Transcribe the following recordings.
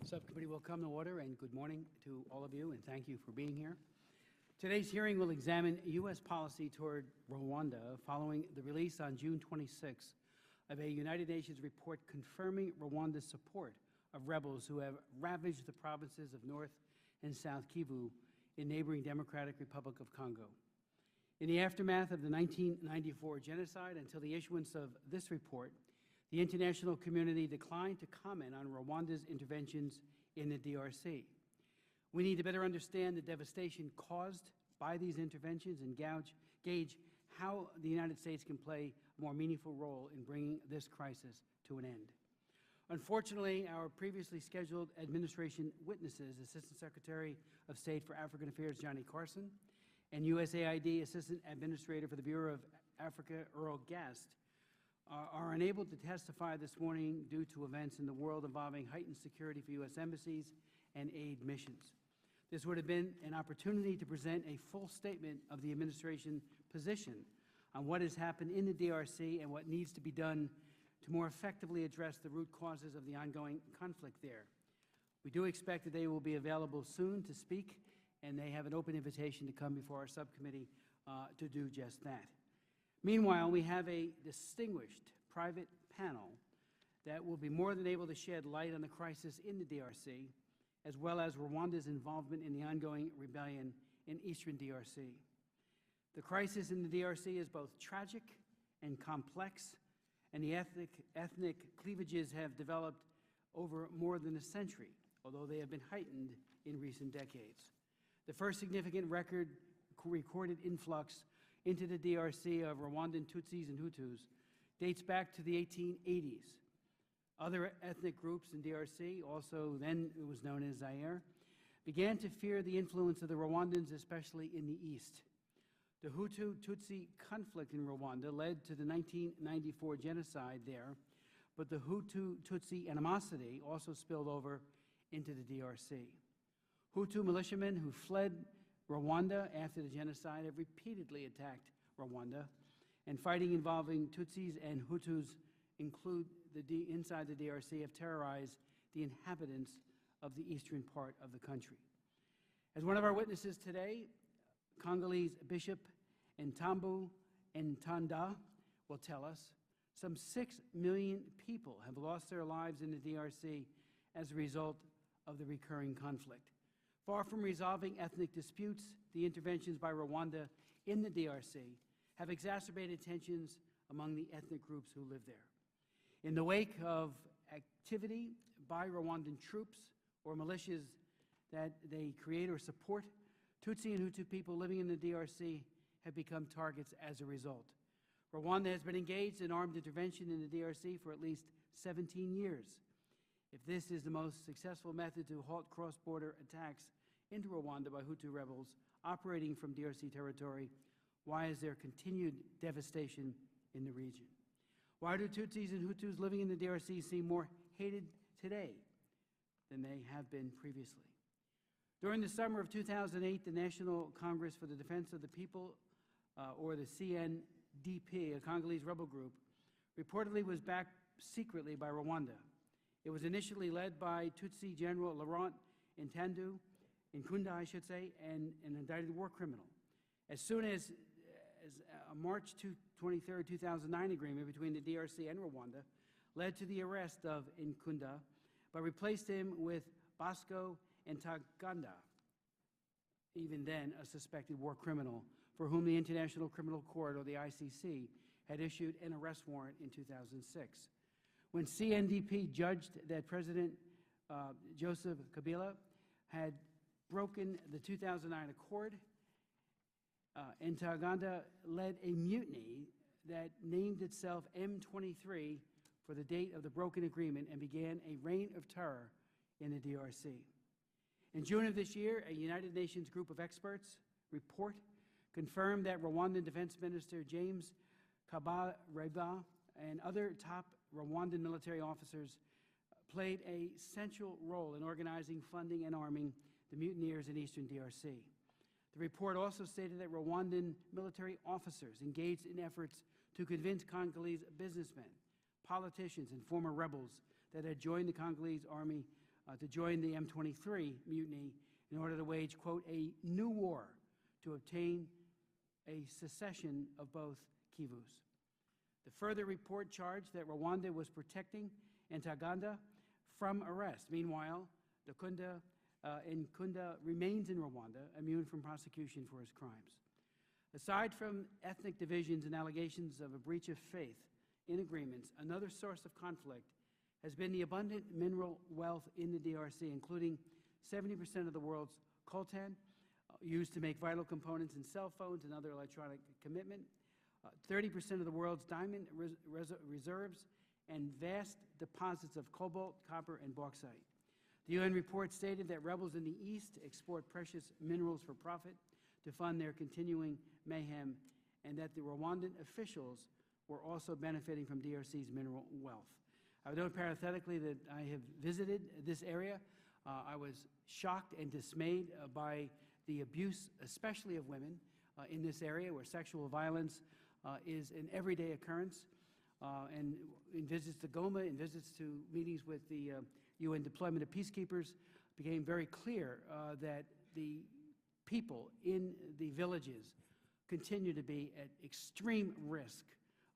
Subcommittee will come to order, and good morning to all of you, and thank you for being here. Today's hearing will examine U.S. policy toward Rwanda following the release on June 26 of a United Nations report confirming Rwanda's support of rebels who have ravaged the provinces of North and South Kivu in neighboring Democratic Republic of Congo. In the aftermath of the 1994 genocide, until the issuance of this report, the international community declined to comment on Rwanda's interventions in the DRC. We need to better understand the devastation caused by these interventions and gauge how the United States can play a more meaningful role in bringing this crisis to an end. Unfortunately, our previously scheduled administration witnesses, Assistant Secretary of State for African Affairs Johnny Carson and USAID Assistant Administrator for the Bureau of Africa Earl Guest, are unable to testify this morning due to events in the world involving heightened security for U.S. embassies and aid missions. This would have been an opportunity to present a full statement of the administration position on what has happened in the DRC and what needs to be done to more effectively address the root causes of the ongoing conflict there. We do expect that they will be available soon to speak, and they have an open invitation to come before our subcommittee to do just that. Meanwhile, we have a distinguished private panel that will be more than able to shed light on the crisis in the DRC, as well as Rwanda's involvement in the ongoing rebellion in eastern DRC. The crisis in the DRC is both tragic and complex, and the ethnic cleavages have developed over more than a century, although they have been heightened in recent decades. The first significant recorded influx into the DRC of Rwandan Tutsis and Hutus dates back to the 1880s. Other ethnic groups in DRC, also then it was known as Zaire, began to fear the influence of the Rwandans, especially in the east. The Hutu-Tutsi conflict in Rwanda led to the 1994 genocide there, but the Hutu-Tutsi animosity also spilled over into the DRC. Hutu militiamen who fled Rwanda after the genocide have repeatedly attacked Rwanda, and fighting involving Tutsis and Hutus inside the DRC have terrorized the inhabitants of the eastern part of the country. As one of our witnesses today, Congolese Bishop Ntambu Ntanda will tell us, some 6 million people have lost their lives in the DRC as a result of the recurring conflict. Far from resolving ethnic disputes, the interventions by Rwanda in the DRC have exacerbated tensions among the ethnic groups who live there. In the wake of activity by Rwandan troops or militias that they create or support, Tutsi and Hutu people living in the DRC have become targets as a result. Rwanda has been engaged in armed intervention in the DRC for at least 17 years. If this is the most successful method to halt cross-border attacks into Rwanda by Hutu rebels operating from DRC territory, why is there continued devastation in the region? Why do Tutsis and Hutus living in the DRC seem more hated today than they have been previously? During the summer of 2008, the National Congress for the Defense of the People, or the CNDP, a Congolese rebel group, reportedly was backed secretly by Rwanda. It was initially led by Tutsi General Laurent Nkunda, I should say, and an indicted war criminal. As soon as a March 23, 2009 agreement between the DRC and Rwanda led to the arrest of Nkunda, but replaced him with Bosco Ntaganda, even then a suspected war criminal, for whom the International Criminal Court, or the ICC, had issued an arrest warrant in 2006. When CNDP judged that President Joseph Kabila had broken the 2009 accord, Ntaganda led a mutiny that named itself M23 for the date of the broken agreement and began a reign of terror in the DRC. In June of this year, a United Nations group of experts report confirmed that Rwandan Defense Minister James Kabarebe and other top Rwandan military officers played a central role in organizing, funding, and arming the mutineers in eastern DRC. The report also stated that Rwandan military officers engaged in efforts to convince Congolese businessmen, politicians, and former rebels that had joined the Congolese army to join the M23 mutiny in order to wage, quote, a new war to obtain a secession of both Kivus. The further report charged that Rwanda was protecting Ntaganda from arrest. Meanwhile, Nkunda remains in Rwanda, immune from prosecution for his crimes. Aside from ethnic divisions and allegations of a breach of faith in agreements, another source of conflict has been the abundant mineral wealth in the DRC, including 70% of the world's coltan, used to make vital components in cell phones and other electronic equipment, 30% of the world's diamond reserves, and vast deposits of cobalt, copper, and bauxite. The UN report stated that rebels in the east export precious minerals for profit to fund their continuing mayhem, and that the Rwandan officials were also benefiting from DRC's mineral wealth. I would note parenthetically that I have visited this area. I was shocked and dismayed by the abuse, especially of women, in this area where sexual violence is an everyday occurrence. And in visits to Goma, in visits to meetings with the UN deployment of peacekeepers, became very clear that the people in the villages continue to be at extreme risk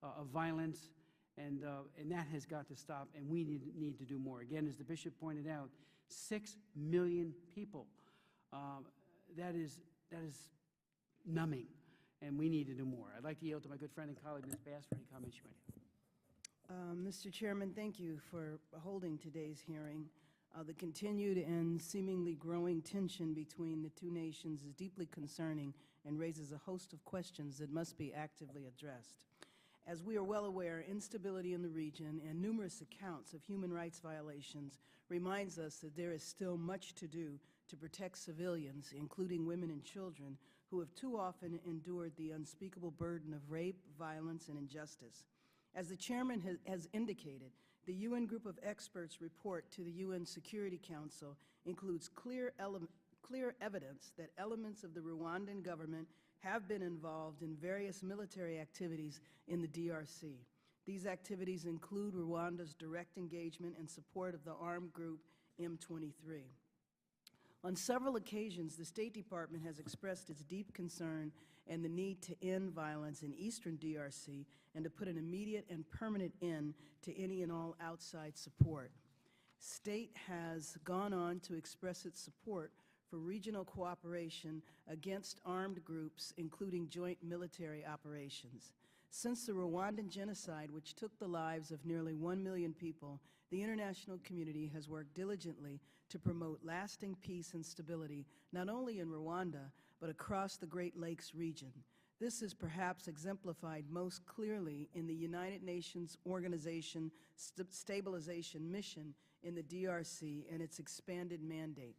of violence, and that has got to stop, and we need to do more. Again, as the bishop pointed out, 6 million people. That is numbing, and we need to do more. I'd like to yield to my good friend and colleague, Ms. Bass, for any comments you might have. Mr. Chairman, thank you for holding today's hearing. The continued and seemingly growing tension between the two nations is deeply concerning and raises a host of questions that must be actively addressed. As we are well aware, instability in the region and numerous accounts of human rights violations reminds us that there is still much to do to protect civilians, including women and children, who have too often endured the unspeakable burden of rape, violence, and injustice. As the chairman has indicated, the UN group of experts report to the UN Security Council includes clear evidence that elements of the Rwandan government have been involved in various military activities in the DRC. These activities include Rwanda's direct engagement and support of the armed group M23. On several occasions, the State Department has expressed its deep concern and the need to end violence in eastern DRC and to put an immediate and permanent end to any and all outside support. State has gone on to express its support for regional cooperation against armed groups, including joint military operations. Since the Rwandan genocide, which took the lives of nearly 1 million people, the international community has worked diligently to promote lasting peace and stability, not only in Rwanda, but across the Great Lakes region. This is perhaps exemplified most clearly in the United Nations Organization Stabilization Mission in the DRC and its expanded mandate.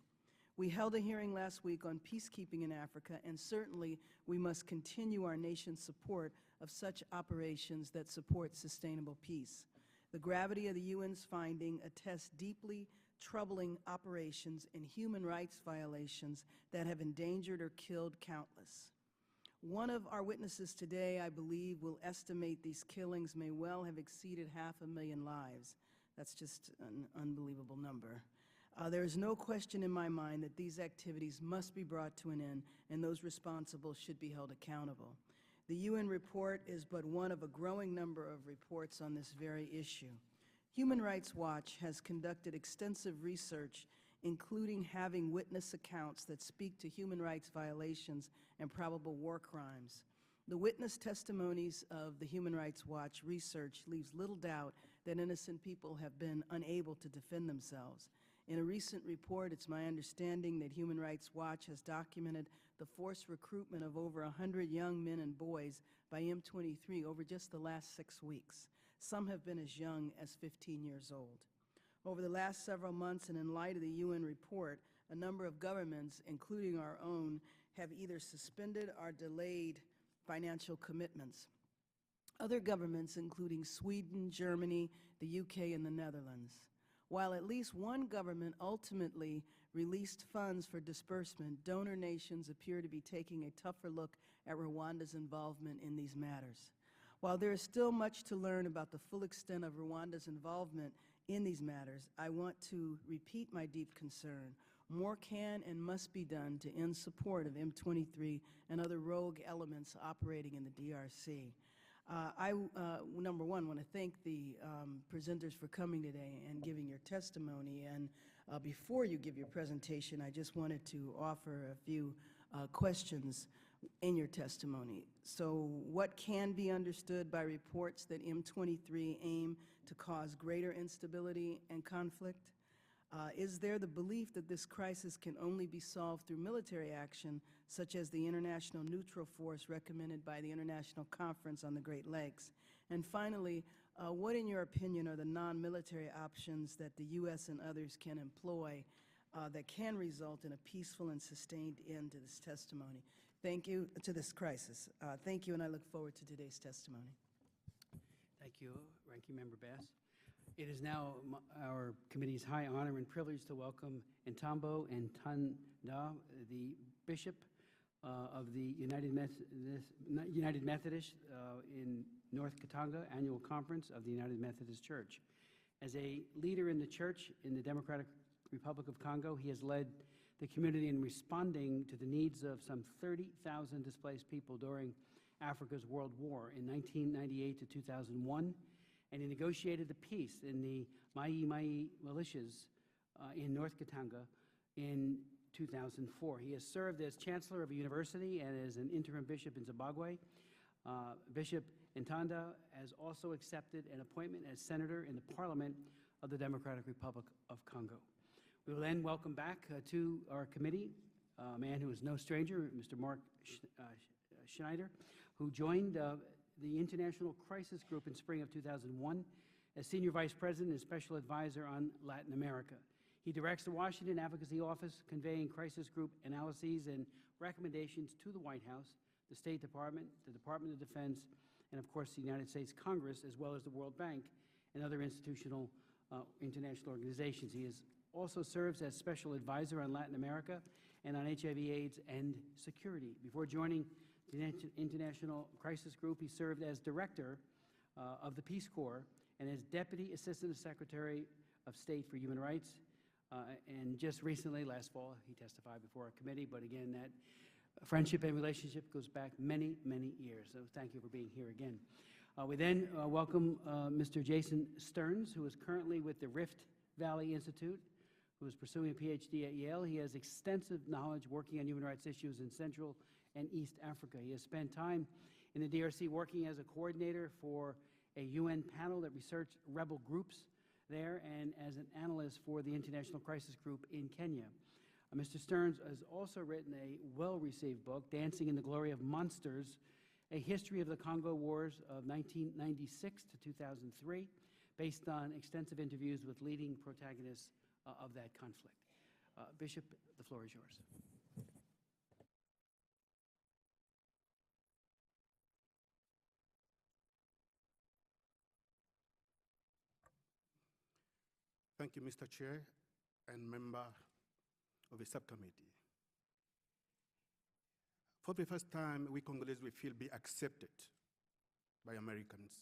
We held a hearing last week on peacekeeping in Africa, and certainly we must continue our nation's support of such operations that support sustainable peace. The gravity of the UN's finding attests deeply troubling operations and human rights violations that have endangered or killed countless. One of our witnesses today, I believe, will estimate these killings may well have exceeded 500,000 lives. That's just an unbelievable number. There is no question in my mind that these activities must be brought to an end, and those responsible should be held accountable. The UN report is but one of a growing number of reports on this very issue. Human Rights Watch has conducted extensive research, including having witness accounts that speak to human rights violations and probable war crimes. The witness testimonies of the Human Rights Watch research leaves little doubt that innocent people have been unable to defend themselves. In a recent report, it's my understanding that Human Rights Watch has documented the forced recruitment of over 100 young men and boys by M23 over just the last 6 weeks. Some have been as young as 15 years old. Over the last several months, and in light of the UN report, a number of governments, including our own, have either suspended or delayed financial commitments. Other governments, including Sweden, Germany, the UK, and the Netherlands. While at least one government ultimately released funds for disbursement, donor nations appear to be taking a tougher look at Rwanda's involvement in these matters. While there is still much to learn about the full extent of Rwanda's involvement in these matters, I want to repeat my deep concern. More can and must be done to end support of M23 and other rogue elements operating in the DRC. Number one, want to thank the presenters for coming today and giving your testimony. And before you give your presentation, I just wanted to offer a few questions in your testimony. So what can be understood by reports that M23 aim to cause greater instability and conflict? Is there the belief that this crisis can only be solved through military action, such as the international neutral force recommended by the International Conference on the Great Lakes? And finally, what, in your opinion, are the non-military options that the U.S. and others can employ that can result in a peaceful and sustained end to this testimony? Thank you, to this crisis. Thank you, and I look forward to today's testimony. Thank you, Ranking Member Bass. It is now our committee's high honor and privilege to welcome Ntambo and Tanda, the Bishop of the United Methodist in North Katanga Annual Conference of the United Methodist Church. As a leader in the church in the Democratic Republic of Congo, he has led the community in responding to the needs of some 30,000 displaced people during Africa's World War in 1998 to 2001, and he negotiated the peace in the Mai Mai militias in North Katanga in 2004. He has served as chancellor of a university and as an interim bishop in Zimbabwe. Bishop Ntanda has also accepted an appointment as senator in the Parliament of the Democratic Republic of Congo. We will then welcome back to our committee a man who is no stranger, Mr. Mark Schneider, who joined the International Crisis Group in spring of 2001 as Senior Vice President and Special Advisor on Latin America. He directs the Washington Advocacy Office, conveying crisis group analyses and recommendations to the White House, the State Department, the Department of Defense, and of course the United States Congress, as well as the World Bank and other institutional international organizations. He also serves as Special Advisor on Latin America and on HIV/AIDS and security. Before joining the International Crisis Group, he served as Director of the Peace Corps and as Deputy Assistant Secretary of State for Human Rights. And just recently, last fall, he testified before our committee. But again, that friendship and relationship goes back many, many years. So thank you for being here again. We then welcome Mr. Jason Stearns, who is currently with the Rift Valley Institute, who is pursuing a PhD at Yale. He has extensive knowledge working on human rights issues in Central and East Africa. He has spent time in the DRC working as a coordinator for a UN panel that researched rebel groups there and as an analyst for the International Crisis Group in Kenya. Mr. Stearns has also written a well-received book, Dancing in the Glory of Monsters, a history of the Congo Wars of 1996 to 2003, based on extensive interviews with leading protagonists of that conflict. Bishop, the floor is yours. Thank you, Mr. Chair and member of the subcommittee. For the first time, we Congolese will feel be accepted by Americans.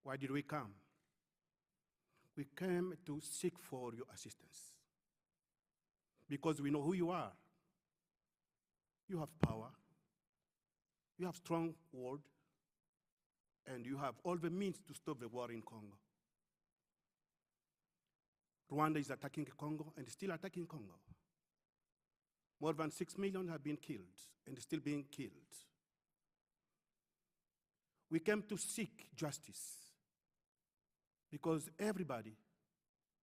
Why did we come? We came to seek for your assistance because we know who you are. You have power, you have strong word, and you have all the means to stop the war in Congo. Rwanda is attacking Congo and still attacking Congo. More than 6 million have been killed and still being killed. We came to seek justice because everybody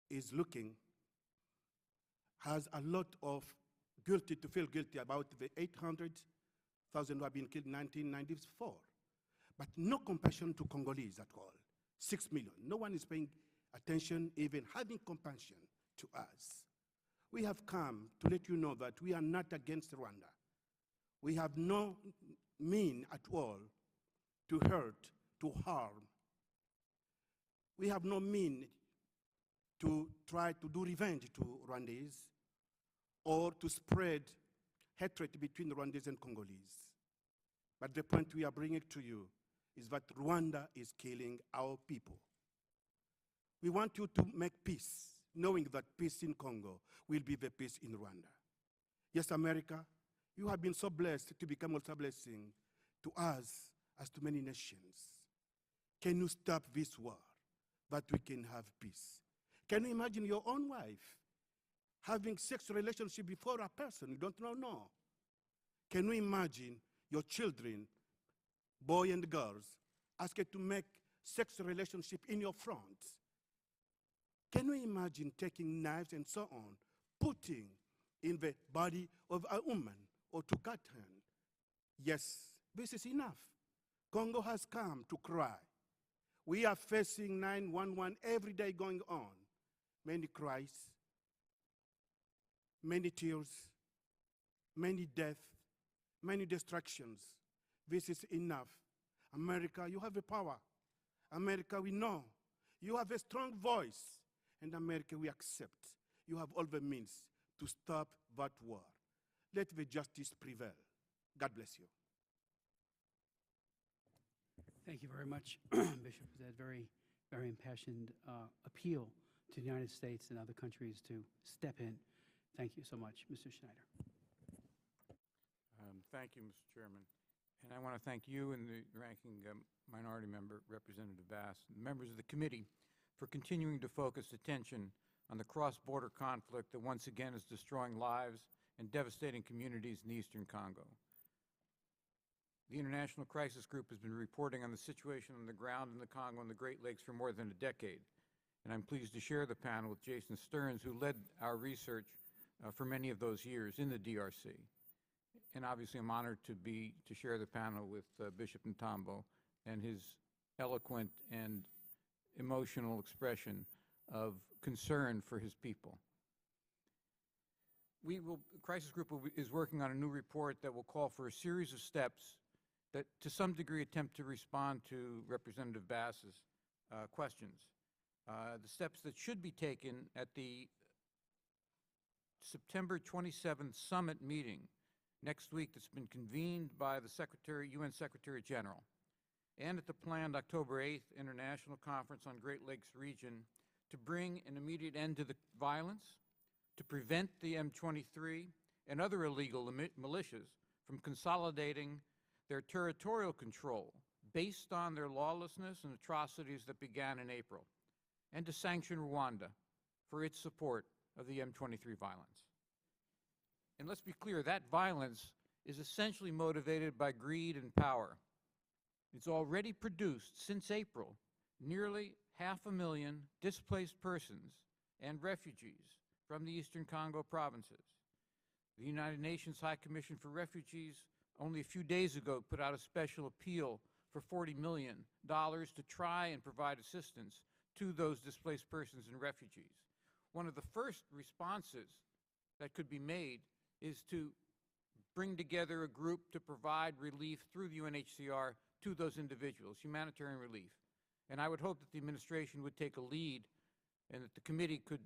is looking, has a lot of guilty to feel guilty about the 800,000 who have been killed in 1994. But no compassion to Congolese at all. 6 million. No one is paying attention, even having compassion to us. We have come to let you know that we are not against Rwanda. We have no mean at all to hurt, to harm. We have no mean to try to do revenge to Rwandese or to spread hatred between Rwandese and Congolese. But the point we are bringing to you is that Rwanda is killing our people. We want you to make peace, knowing that peace in Congo will be the peace in Rwanda. Yes, America, you have been so blessed to become also a blessing to us as to many nations. Can you stop this war, that we can have peace? Can you imagine your own wife having sexual relationship before a person you don't know? No. Can you imagine your children, boys and girls, asked to make sexual relationship in your front? Can you imagine taking knives and so on, putting in the body of a woman or to cut her? Yes, this is enough. Congo has come to cry. We are facing 911 every day going on. Many cries, many tears, many deaths, many destructions. This is enough. America, you have a power. America, we know. You have a strong voice. And America, we accept. You have all the means to stop that war. Let the justice prevail. God bless you. Thank you very much, Bishop, for that very, very impassioned appeal to the United States and other countries to step in. Thank you so much, Mr. Schneider. Thank you, Mr. Chairman. And I want to thank you and the ranking minority member, Representative Bass, and members of the committee for continuing to focus attention on the cross-border conflict that once again is destroying lives and devastating communities in the Eastern Congo. The International Crisis Group has been reporting on the situation on the ground in the Congo and the Great Lakes for more than a decade. And I'm pleased to share the panel with Jason Stearns, who led our research for many of those years in the DRC. And obviously I'm honored to share the panel with Bishop Ntambo and his eloquent and emotional expression of concern for his people. Crisis Group is working on a new report that will call for a series of steps that to some degree attempt to respond to Representative Bass's questions. The steps that should be taken at the September 27th summit meeting next week that's been convened by the UN Secretary General, and at the planned October 8th International Conference on Great Lakes Region to bring an immediate end to the violence, to prevent the M23 and other illegal militias from consolidating their territorial control based on their lawlessness and atrocities that began in April, and to sanction Rwanda for its support of the M23 violence. And let's be clear, that violence is essentially motivated by greed and power. It's already produced, since April, nearly 500,000 displaced persons and refugees from the Eastern Congo provinces. The United Nations High Commission for Refugees only a few days ago put out a special appeal for $40 million to try and provide assistance to those displaced persons and refugees. One of the first responses that could be made is to bring together a group to provide relief through the UNHCR to those individuals, humanitarian relief. And I would hope that the administration would take a lead and that the committee could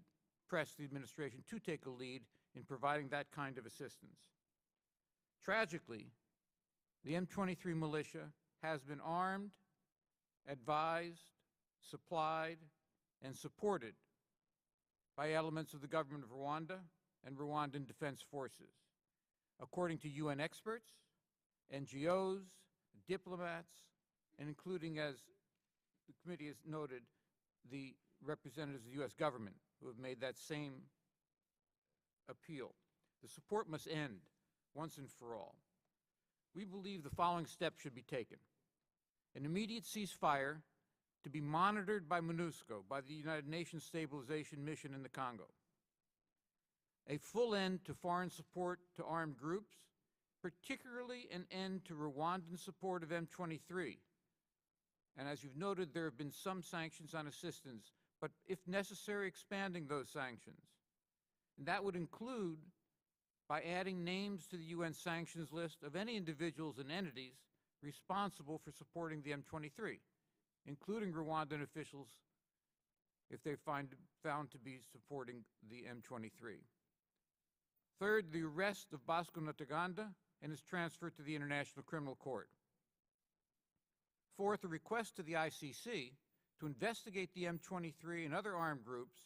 press the administration to take a lead in providing that kind of assistance. Tragically, the M23 militia has been armed, advised, supplied, and supported by elements of the government of Rwanda and Rwandan Defense Forces. According to UN experts, NGOs, diplomats, and including, as the committee has noted, the representatives of the U.S. government who have made that same appeal. The support must end once and for all. We believe the following steps should be taken. An immediate ceasefire to be monitored by MONUSCO, by the United Nations Stabilization Mission in the Congo. A full end to foreign support to armed groups, particularly an end to Rwandan support of M23. And as you've noted, there have been some sanctions on assistance, but if necessary, expanding those sanctions. And that would include by adding names to the UN sanctions list of any individuals and entities responsible for supporting the M23, including Rwandan officials if they found to be supporting the M23. Third, the arrest of Bosco Ntaganda and his transfer to the International Criminal Court. Fourth, a request to the ICC to investigate the M23 and other armed groups,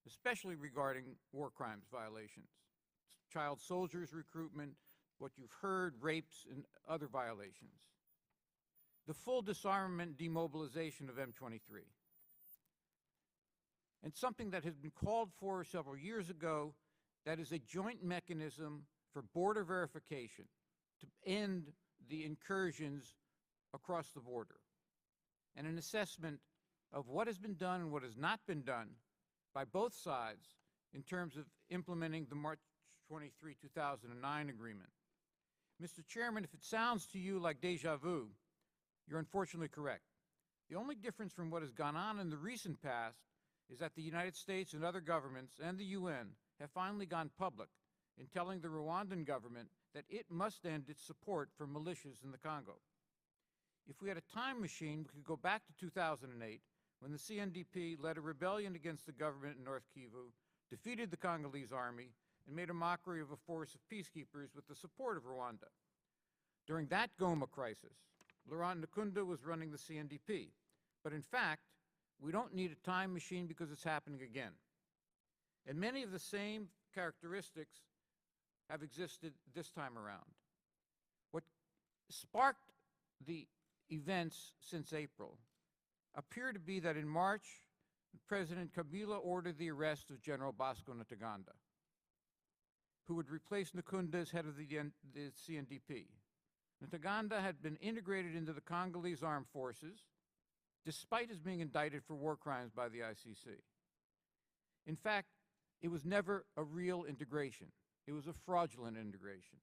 especially regarding war crimes violations, child soldiers recruitment, what you've heard, rapes, and other violations. The full disarmament, demobilization of M23. And something that has been called for several years ago, that is a joint mechanism for border verification to end the incursions across the border, and an assessment of what has been done and what has not been done by both sides in terms of implementing the March 23, 2009 agreement. Mr. Chairman, if it sounds to you like deja vu, you're unfortunately correct. The only difference from what has gone on in the recent past is that the United States and other governments and the UN have finally gone public in telling the Rwandan government that it must end its support for militias in the Congo. If we had a time machine, we could go back to 2008, when the CNDP led a rebellion against the government in North Kivu, defeated the Congolese army, and made a mockery of a force of peacekeepers with the support of Rwanda. During that Goma crisis, Laurent Nkunda was running the CNDP. But in fact, we don't need a time machine because it's happening again. And many of the same characteristics have existed this time around. What sparked the events since April appear to be that in March, President Kabila ordered the arrest of General Bosco Ntaganda, who would replace Nkunda as head of the CNDP. Ntaganda had been integrated into the Congolese armed forces, despite his being indicted for war crimes by the ICC. In fact, it was never a real integration. It was a fraudulent integration,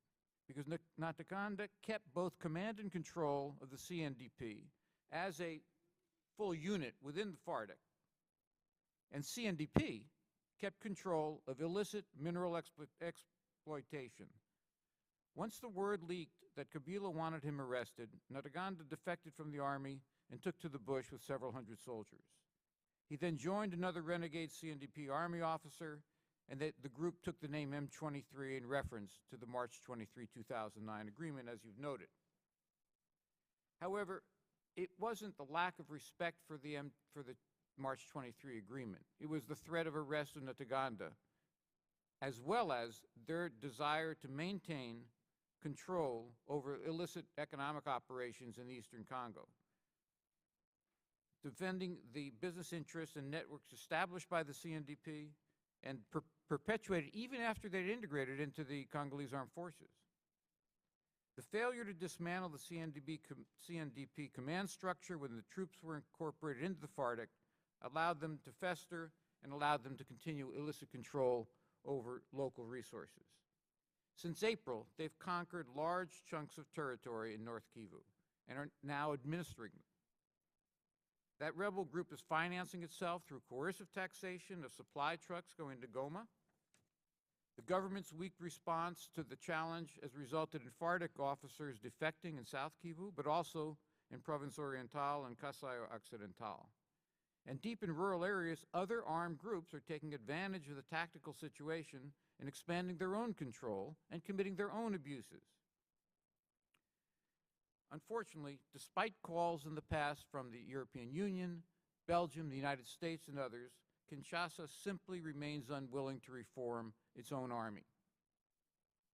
because Ntaganda kept both command and control of the CNDP as a full unit within the FARDC, and CNDP kept control of illicit mineral exploitation. Once the word leaked that Kabila wanted him arrested, Ntaganda defected from the army and took to the bush with several hundred soldiers. He then joined another renegade CNDP army officer, and the group took the name M23 in reference to the March 23, 2009 agreement, as you've noted. However, it wasn't the lack of respect for the March 23 agreement. It was the threat of arrest of Ntaganda, as well as their desire to maintain control over illicit economic operations in eastern Congo, defending the business interests and networks established by the CNDP and perpetuated even after they'd integrated into the Congolese armed forces. The failure to dismantle the CNDP command structure when the troops were incorporated into the FARDC allowed them to fester and allowed them to continue illicit control over local resources. Since April, they've conquered large chunks of territory in North Kivu and are now administering them. That rebel group is financing itself through coercive taxation of supply trucks going to Goma. The government's weak response to the challenge has resulted in FARDC officers defecting in South Kivu, but also in Province Oriental and Kasai Occidental. And deep in rural areas, other armed groups are taking advantage of the tactical situation and expanding their own control and committing their own abuses. Unfortunately, despite calls in the past from the European Union, Belgium, the United States, and others, Kinshasa simply remains unwilling to reform its own army.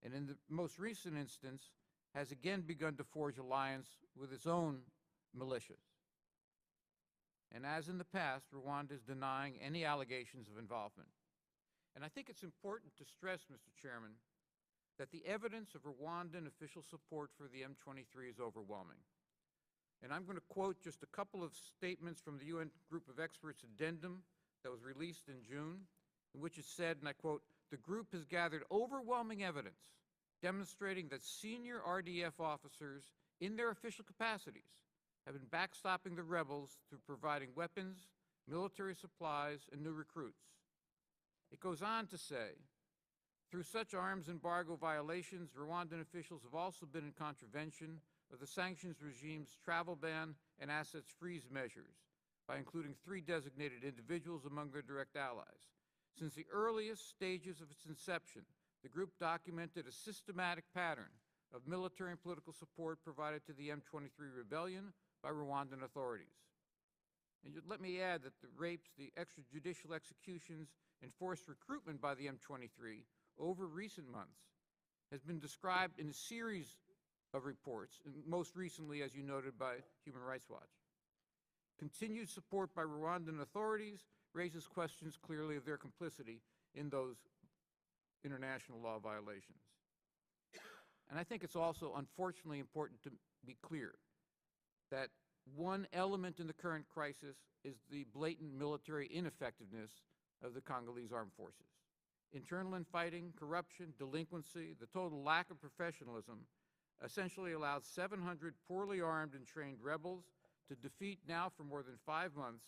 And in the most recent instance, has again begun to forge alliance with its own militias. And as in the past, Rwanda is denying any allegations of involvement. And I think it's important to stress, Mr. Chairman, that the evidence of Rwandan official support for the M23 is overwhelming. And I'm going to quote just a couple of statements from the UN Group of Experts addendum that was released in June, in which it said, and I quote, "The group has gathered overwhelming evidence demonstrating that senior RDF officers in their official capacities have been backstopping the rebels through providing weapons, military supplies, and new recruits." It goes on to say, "Through such arms embargo violations, Rwandan officials have also been in contravention of the sanctions regime's travel ban and assets freeze measures by including 3 designated individuals among their direct allies. Since the earliest stages of its inception, the group documented a systematic pattern of military and political support provided to the M23 rebellion by Rwandan authorities." And And let me add that the rapes, the extrajudicial executions, and forced recruitment by the M23 over recent months has been described in a series of reports, and most recently, as you noted, by Human Rights Watch. Continued support by Rwandan authorities raises questions clearly of their complicity in those international law violations. And I think it's also unfortunately important to be clear that one element in the current crisis is the blatant military ineffectiveness of the Congolese armed forces. Internal infighting, corruption, delinquency, the total lack of professionalism essentially allowed 700 poorly armed and trained rebels to defeat now for more than 5 months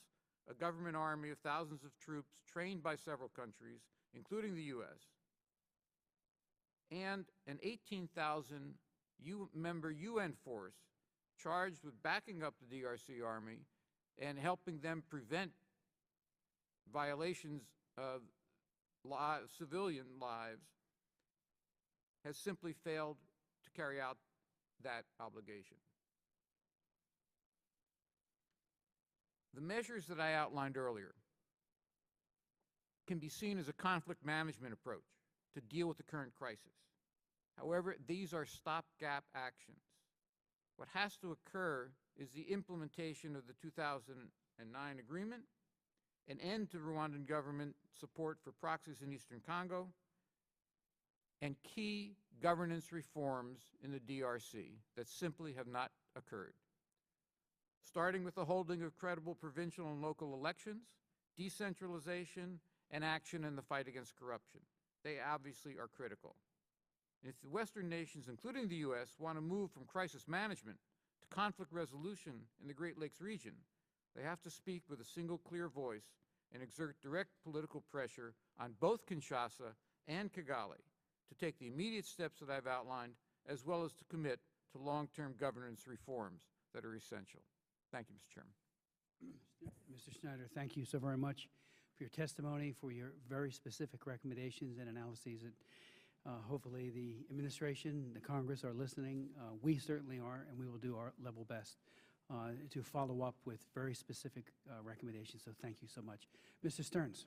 a government army of thousands of troops trained by several countries, including the U.S., and an 18,000 member UN force charged with backing up the DRC army and helping them prevent violations of civilian lives, has simply failed to carry out that obligation. The measures that I outlined earlier can be seen as a conflict management approach to deal with the current crisis. However, these are stopgap actions. What has to occur is the implementation of the 2009 agreement, an end to Rwandan government support for proxies in Eastern Congo, and key governance reforms in the DRC that simply have not occurred. Starting with the holding of credible provincial and local elections, decentralization, and action in the fight against corruption. They obviously are critical. And if the Western nations, including the U.S., want to move from crisis management to conflict resolution in the Great Lakes region, they have to speak with a single clear voice and exert direct political pressure on both Kinshasa and Kigali to take the immediate steps that I've outlined, as well as to commit to long-term governance reforms that are essential. Thank you, Mr. Chairman. Mr. Schneider, thank you so very much for your testimony, for your very specific recommendations and analyses that hopefully the administration, the Congress are listening. We certainly are, and we will do our level best to follow up with very specific recommendations. So thank you so much. Mr. Stearns.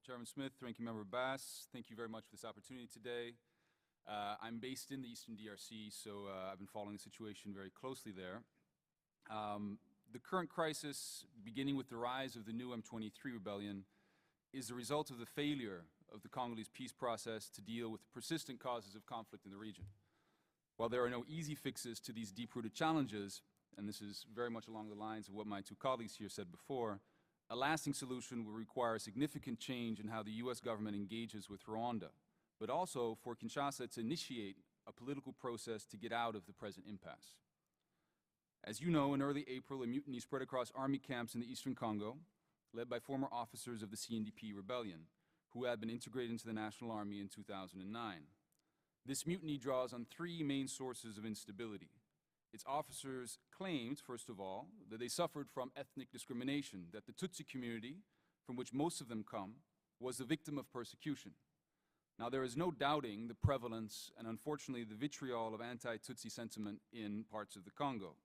Chairman Smith, Ranking Member Bass, thank you very much for this opportunity today. I'm based in the Eastern DRC, so I've been following the situation very closely there. The current crisis, beginning with the rise of the new M23 rebellion, is the result of the failure of the Congolese peace process to deal with the persistent causes of conflict in the region. While there are no easy fixes to these deep-rooted challenges, and this is very much along the lines of what my two colleagues here said before, a lasting solution will require a significant change in how the U.S. government engages with Rwanda, but also for Kinshasa to initiate a political process to get out of the present impasse. As you know, in early April, a mutiny spread across army camps in the eastern Congo, led by former officers of the CNDP rebellion, who had been integrated into the National Army in 2009. This mutiny draws on three main sources of instability. Its officers claimed, first of all, that they suffered from ethnic discrimination, that the Tutsi community, from which most of them come, was the victim of persecution. Now, there is no doubting the prevalence and, unfortunately, the vitriol of anti-Tutsi sentiment in parts of the Congo.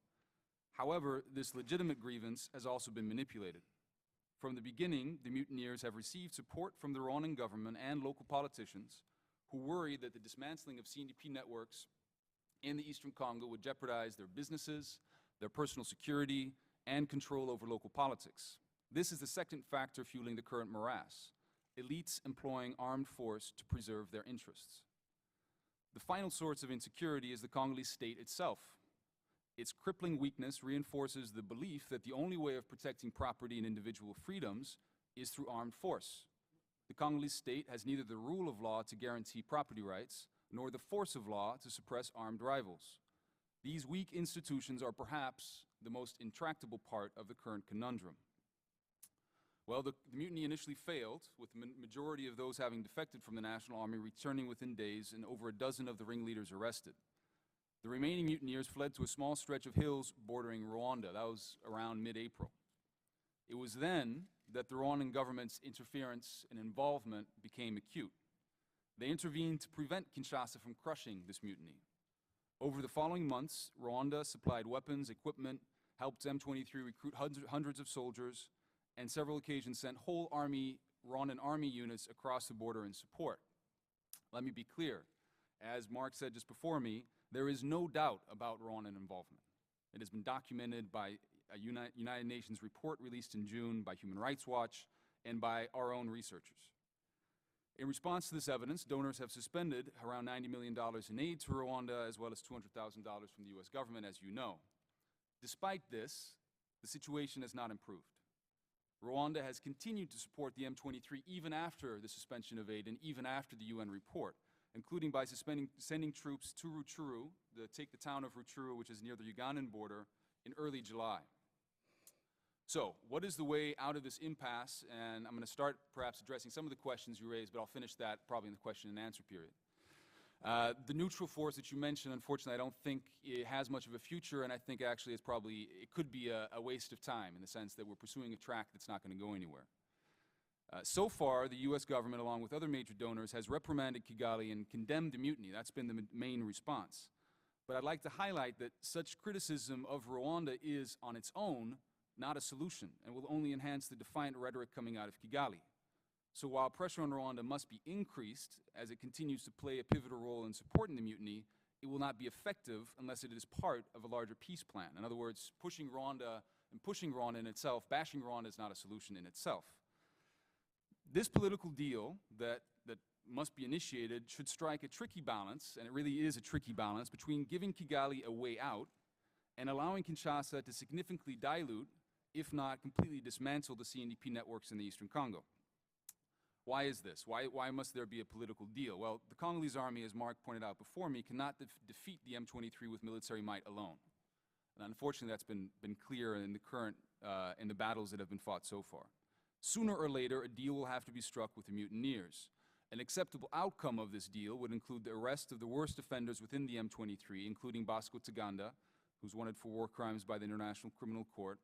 However, this legitimate grievance has also been manipulated. From the beginning, the mutineers have received support from the Rwandan government and local politicians who worry that the dismantling of CNDP networks in the eastern Congo would jeopardize their businesses, their personal security, and control over local politics. This is the second factor fueling the current morass: elites employing armed force to preserve their interests. The final source of insecurity is the Congolese state itself. Its crippling weakness reinforces the belief that the only way of protecting property and individual freedoms is through armed force. The Congolese state has neither the rule of law to guarantee property rights, nor the force of law to suppress armed rivals. These weak institutions are perhaps the most intractable part of the current conundrum. Well, the mutiny initially failed, with the majority of those having defected from the National Army returning within days and over a dozen of the ringleaders arrested. The remaining mutineers fled to a small stretch of hills bordering Rwanda. That was around mid-April. It was then that the Rwandan government's interference and involvement became acute. They intervened to prevent Kinshasa from crushing this mutiny. Over the following months, Rwanda supplied weapons, equipment, helped M23 recruit hundreds of soldiers, and several occasions sent whole Rwandan army units across the border in support. Let me be clear. As Mark said just before me, there is no doubt about Rwandan involvement. It has been documented by a United Nations report released in June by Human Rights Watch and by our own researchers. In response to this evidence, donors have suspended around $90 million in aid to Rwanda, as well as $200,000 from the U.S. government, as you know. Despite this, the situation has not improved. Rwanda has continued to support the M23 even after the suspension of aid and even after the UN report, including by sending troops to Rutshuru, take the town of Rutshuru, which is near the Ugandan border, in early July. So, what is the way out of this impasse? And I'm going to start perhaps addressing some of the questions you raised, but I'll finish that probably in the question and answer period. The neutral force that you mentioned, unfortunately, I don't think it has much of a future, and I think actually it could be a waste of time in the sense that we're pursuing a track that's not going to go anywhere. So far, the U.S. government, along with other major donors, has reprimanded Kigali and condemned the mutiny. That's been the main response. But I'd like to highlight that such criticism of Rwanda is, on its own, not a solution, and will only enhance the defiant rhetoric coming out of Kigali. So while pressure on Rwanda must be increased as it continues to play a pivotal role in supporting the mutiny, it will not be effective unless it is part of a larger peace plan. In other words, pushing Rwanda in itself, bashing Rwanda is not a solution in itself. This political deal that must be initiated should strike a tricky balance, and it really is a tricky balance, between giving Kigali a way out and allowing Kinshasa to significantly dilute, if not completely dismantle, the CNDP networks in the Eastern Congo. Why is this? Why must there be a political deal? Well, the Congolese army, as Mark pointed out before me, cannot defeat the M23 with military might alone. And unfortunately, that's been clear in the battles that have been fought so far. Sooner or later, a deal will have to be struck with the mutineers. An acceptable outcome of this deal would include the arrest of the worst offenders within the M23, including Bosco Ntaganda, who's wanted for war crimes by the International Criminal Court,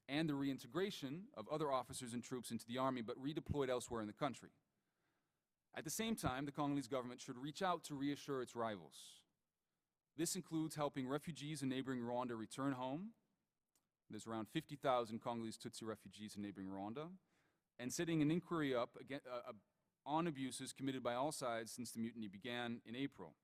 and the reintegration of other officers and troops into the army, but redeployed elsewhere in the country. At the same time, the Congolese government should reach out to reassure its rivals. This includes helping refugees in neighboring Rwanda return home. There's around 50,000 Congolese Tutsi refugees in neighboring Rwanda, and setting an inquiry up on abuses committed by all sides since the mutiny began in April.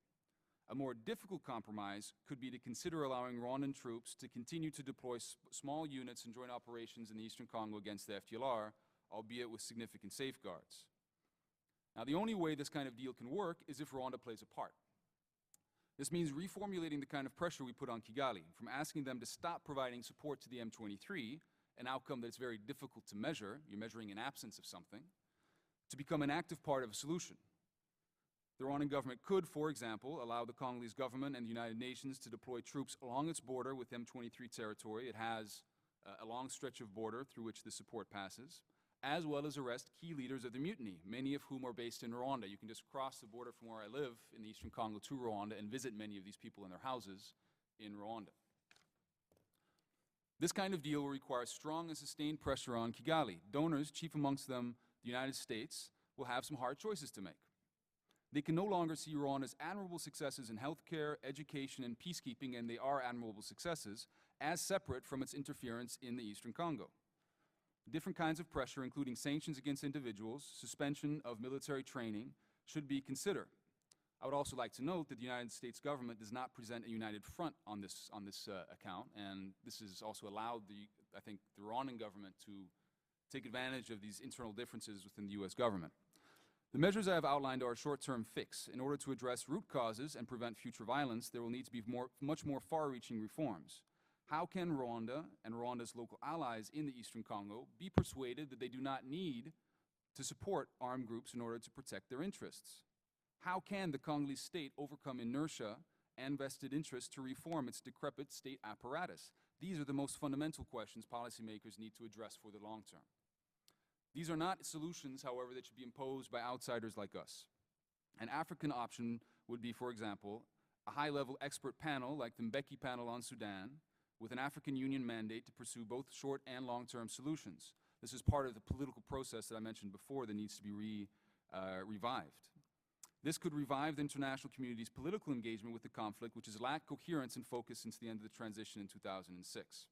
A more difficult compromise could be to consider allowing Rwandan troops to continue to deploy small units and joint operations in the Eastern Congo against the FDLR, albeit with significant safeguards. Now, the only way this kind of deal can work is if Rwanda plays a part. This means reformulating the kind of pressure we put on Kigali, from asking them to stop providing support to the M23, an outcome that's very difficult to measure, you're measuring an absence of something, to become an active part of a solution. The Rwandan government could, for example, allow the Congolese government and the United Nations to deploy troops along its border with M23 territory. It has a long stretch of border through which the support passes, as well as arrest key leaders of the mutiny, many of whom are based in Rwanda. You can just cross the border from where I live in the Eastern Congo to Rwanda and visit many of these people in their houses in Rwanda. This kind of deal will require strong and sustained pressure on Kigali. Donors, chief amongst them the United States, will have some hard choices to make. They can no longer see Rwanda's admirable successes in healthcare, education, and peacekeeping, and they are admirable successes, as separate from its interference in the Eastern Congo. Different kinds of pressure, including sanctions against individuals, suspension of military training, should be considered. I would also like to note that the United States government does not present a united front on this account, and this has also allowed I think the Rwandan government to take advantage of these internal differences within the U.S. government. The measures I have outlined are a short-term fix. In order to address root causes and prevent future violence, there will need to be much more far-reaching reforms. How can Rwanda and Rwanda's local allies in the Eastern Congo be persuaded that they do not need to support armed groups in order to protect their interests? How can the Congolese state overcome inertia and vested interest to reform its decrepit state apparatus? These are the most fundamental questions policymakers need to address for the long term. These are not solutions, however, that should be imposed by outsiders like us. An African option would be, for example, a high-level expert panel like the Mbeki panel on Sudan, with an African Union mandate to pursue both short and long-term solutions. This is part of the political process that I mentioned before that needs to be revived. This could revive the international community's political engagement with the conflict, which has lacked coherence and focus since the end of the transition in 2006.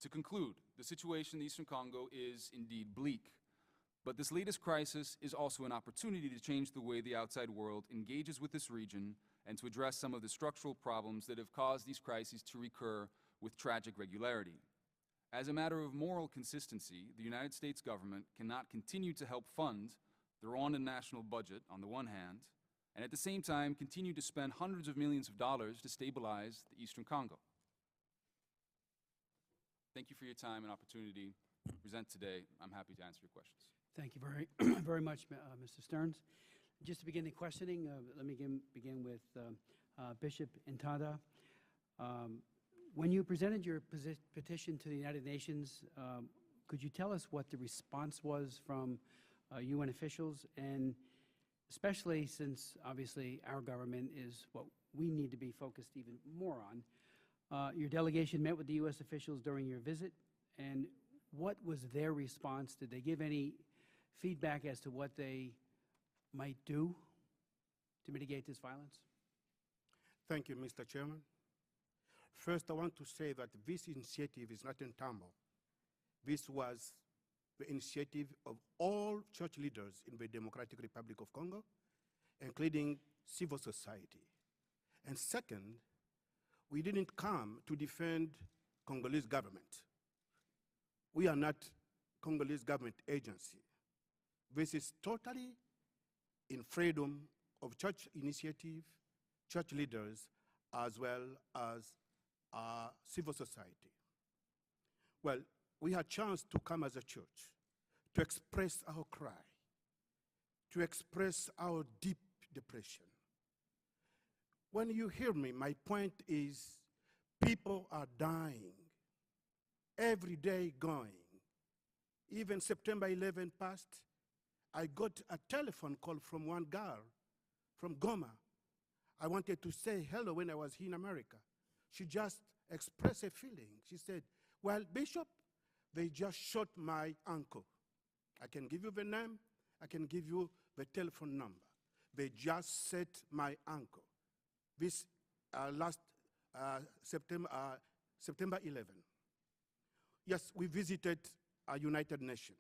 To conclude, the situation in the Eastern Congo is indeed bleak, but this latest crisis is also an opportunity to change the way the outside world engages with this region and to address some of the structural problems that have caused these crises to recur with tragic regularity. As a matter of moral consistency, the United States government cannot continue to help fund the Rwandan national budget on the one hand, and at the same time continue to spend hundreds of millions of dollars to stabilize the Eastern Congo. Thank you for your time and opportunity to present today. I'm happy to answer your questions. Thank you very, very much, Mr. Stearns. Just to begin the questioning, let me begin with Bishop Intada. When you presented your petition to the United Nations, could you tell us what the response was from UN officials, and especially since obviously our government is what we need to be focused even more on? Your delegation met with the U.S. officials during your visit, and what was their response? Did they give any feedback as to what they might do to mitigate this violence? Thank you, Mr. Chairman. First, I want to say that this initiative is not in Tambo. This was the initiative of all church leaders in the Democratic Republic of Congo, including civil society. And second, we didn't come to defend Congolese government. We are not Congolese government agency. This is totally in freedom of church initiative, church leaders, as well as civil society. Well, we had a chance to come as a church to express our cry, to express our deep depression. When you hear me, my point is people are dying, every day going. Even September 11 passed, I got a telephone call from one girl from Goma. I wanted to say hello when I was here in America. She just expressed a feeling. She said, well, Bishop, they just shot my uncle. I can give you the name. I can give you the telephone number. They just shot my uncle. This last September 11. Yes, we visited a United Nations.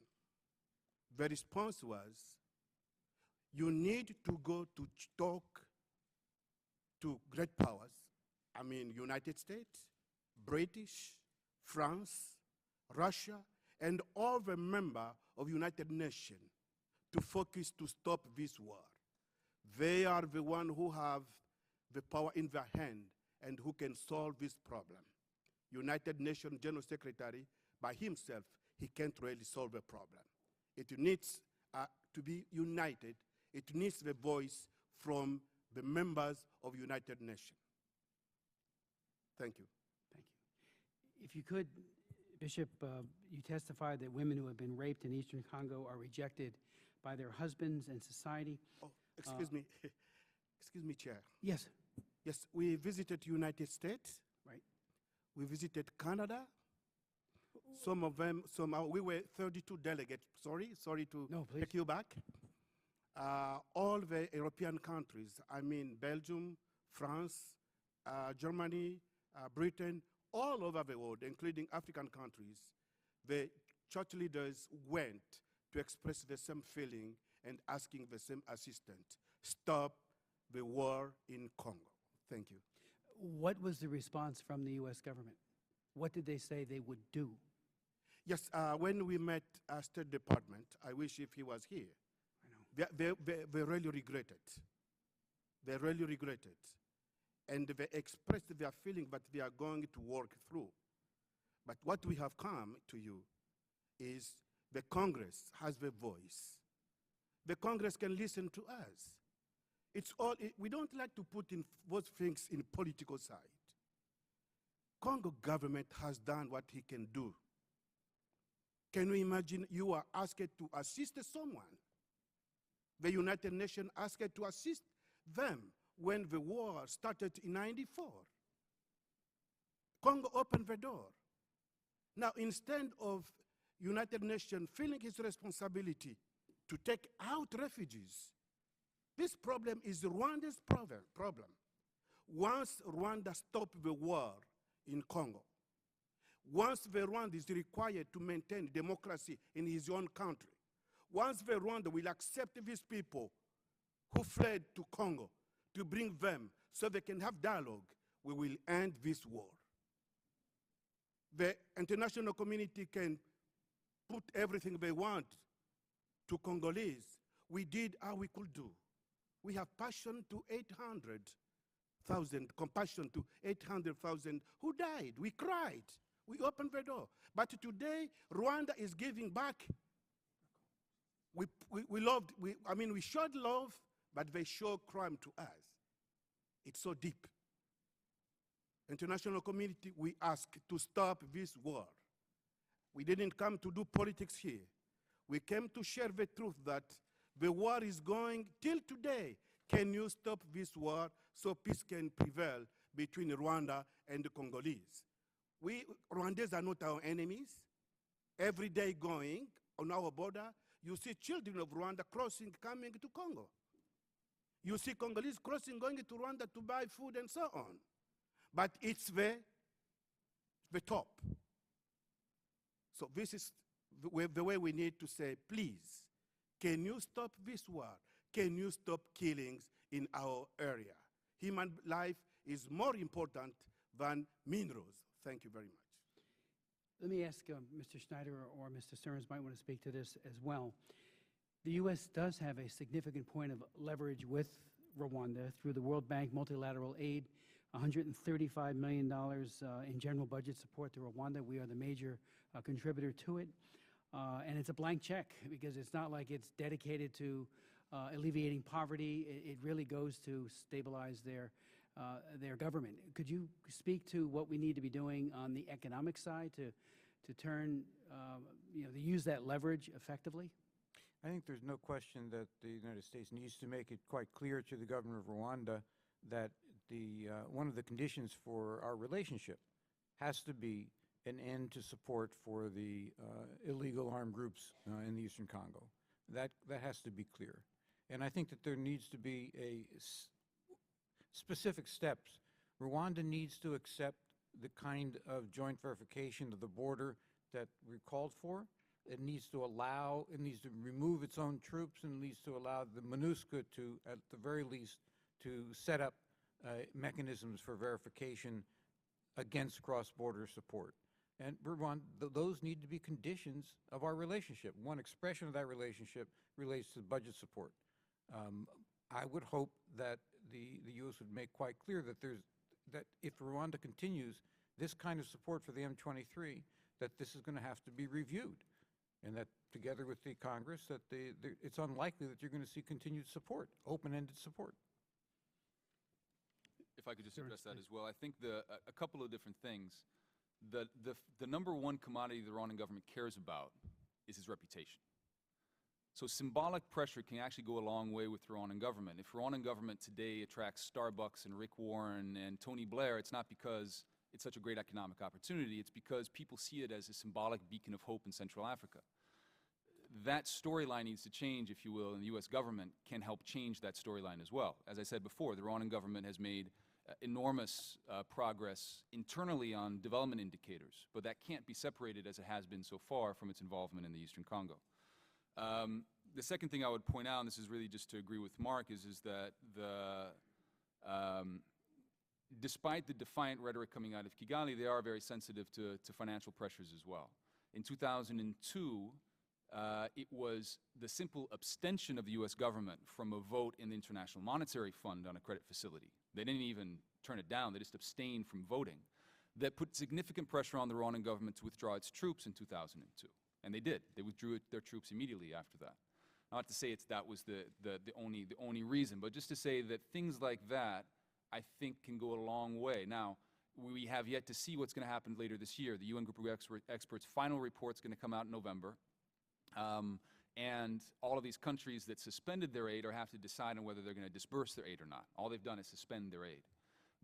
The response was, you need to go to talk to great powers. I mean, United States, British, France, Russia, and all the members of United Nations to focus to stop this war. They are the ones who have the power in their hand and who can solve this problem. United Nations General Secretary, by himself, he can't really solve the problem. It needs to be united. It needs the voice from the members of United Nations. Thank you. Thank you. If you could, Bishop, you testified that women who have been raped in Eastern Congo are rejected by their husbands and society. Oh, excuse me. Excuse me, Chair. Yes. Yes, we visited United States. Right. We visited Canada. Some of them, we were 32 delegates. Sorry to take you back. All the European countries, I mean Belgium, France, Germany, Britain, all over the world, including African countries, the church leaders went to express the same feeling and asking the same assistance. Stop the war in Congo. Thank you. What was the response from the U.S. government? What did they say they would do? Yes, when we met State Department, I wish if he was here, I know. They really regretted. They really regretted. And they expressed their feeling, but they are going to work through. But what we have come to you is the Congress has the voice. The Congress can listen to us. We don't like to put in those things in political side. Congo government has done what he can do. Can you imagine you are asked to assist someone? The United Nations asked to assist them when the war started in '94. Congo opened the door. Now, instead of United Nations feeling its responsibility to take out refugees, this problem is Rwanda's problem. Once Rwanda stopped the war in Congo, Once the Rwanda is required to maintain democracy in his own country, once the Rwanda will accept these people who fled to Congo to bring them so they can have dialogue, we will end this war. The international community can put everything they want to Congolese. We did all we could do. We have passion to 800,000, compassion to 800,000 who died. We cried. We opened the door. But today, Rwanda is giving back. We showed love, but they show crime to us. It's so deep. International community, we ask to stop this war. We didn't come to do politics here. We came to share the truth that the war is going till today. Can you stop this war so peace can prevail between Rwanda and the Congolese? We Rwandese are not our enemies. Every day going on our border, you see children of Rwanda crossing, coming to Congo. You see Congolese crossing, going to Rwanda to buy food and so on. But it's the top. So this is the way we need to say, please, can you stop this war? Can you stop killings in our area? Human life is more important than minerals. Thank you very much. Let me ask Mr. Schneider or Mr. Stearns might want to speak to this as well. The U.S. does have a significant point of leverage with Rwanda through the World Bank multilateral aid, $135 million in general budget support to Rwanda. We are the major contributor to it. And it's a blank check because it's not like it's dedicated to alleviating poverty. It really goes to stabilize their government. Could you speak to what we need to be doing on the economic side to turn, to use that leverage effectively? I think there's no question that the United States needs to make it quite clear to the governor of Rwanda that one of the conditions for our relationship has to be an end to support for the illegal armed groups in the Eastern Congo. That has to be clear. And I think that there needs to be specific steps. Rwanda needs to accept the kind of joint verification of the border that we called for. It needs to remove its own troops, and needs to allow the MONUSCO to, at the very least, to set up mechanisms for verification against cross-border support. And those need to be conditions of our relationship. One expression of that relationship relates to budget support. I would hope that the U.S. would make quite clear that if Rwanda continues this kind of support for the M23, that this is going to have to be reviewed, and that together with the Congress, that it's unlikely that you're going to see continued support, open-ended support. If I could just address that as well, I think a couple of different things. The number one commodity the Rwandan government cares about is its reputation. So symbolic pressure can actually go a long way with the Rwandan government. If Rwandan government today attracts Starbucks and Rick Warren and Tony Blair, it's not because it's such a great economic opportunity, it's because people see it as a symbolic beacon of hope in Central Africa. That storyline needs to change, if you will, and the U.S. government can help change that storyline as well. As I said before, the Rwandan government has made enormous progress internally on development indicators, but that can't be separated, as it has been so far, from its involvement in the Eastern Congo. The second thing I would point out, and this is really just to agree with Mark, is that despite the defiant rhetoric coming out of Kigali, they are very sensitive to financial pressures as well. In 2002, it was the simple abstention of the U.S. government from a vote in the International Monetary Fund on a credit facility. They didn't even turn it down, they just abstained from voting. That put significant pressure on the Rwandan government to withdraw its troops in 2002. And they did. They withdrew their troops immediately after that. Not to say that was the only reason, but just to say that things like that, I think, can go a long way. Now, we have yet to see what's going to happen later this year. The UN Group of Experts' final report is going to come out in November. And all of these countries that suspended their aid have to decide on whether they're going to disperse their aid or not. All they've done is suspend their aid.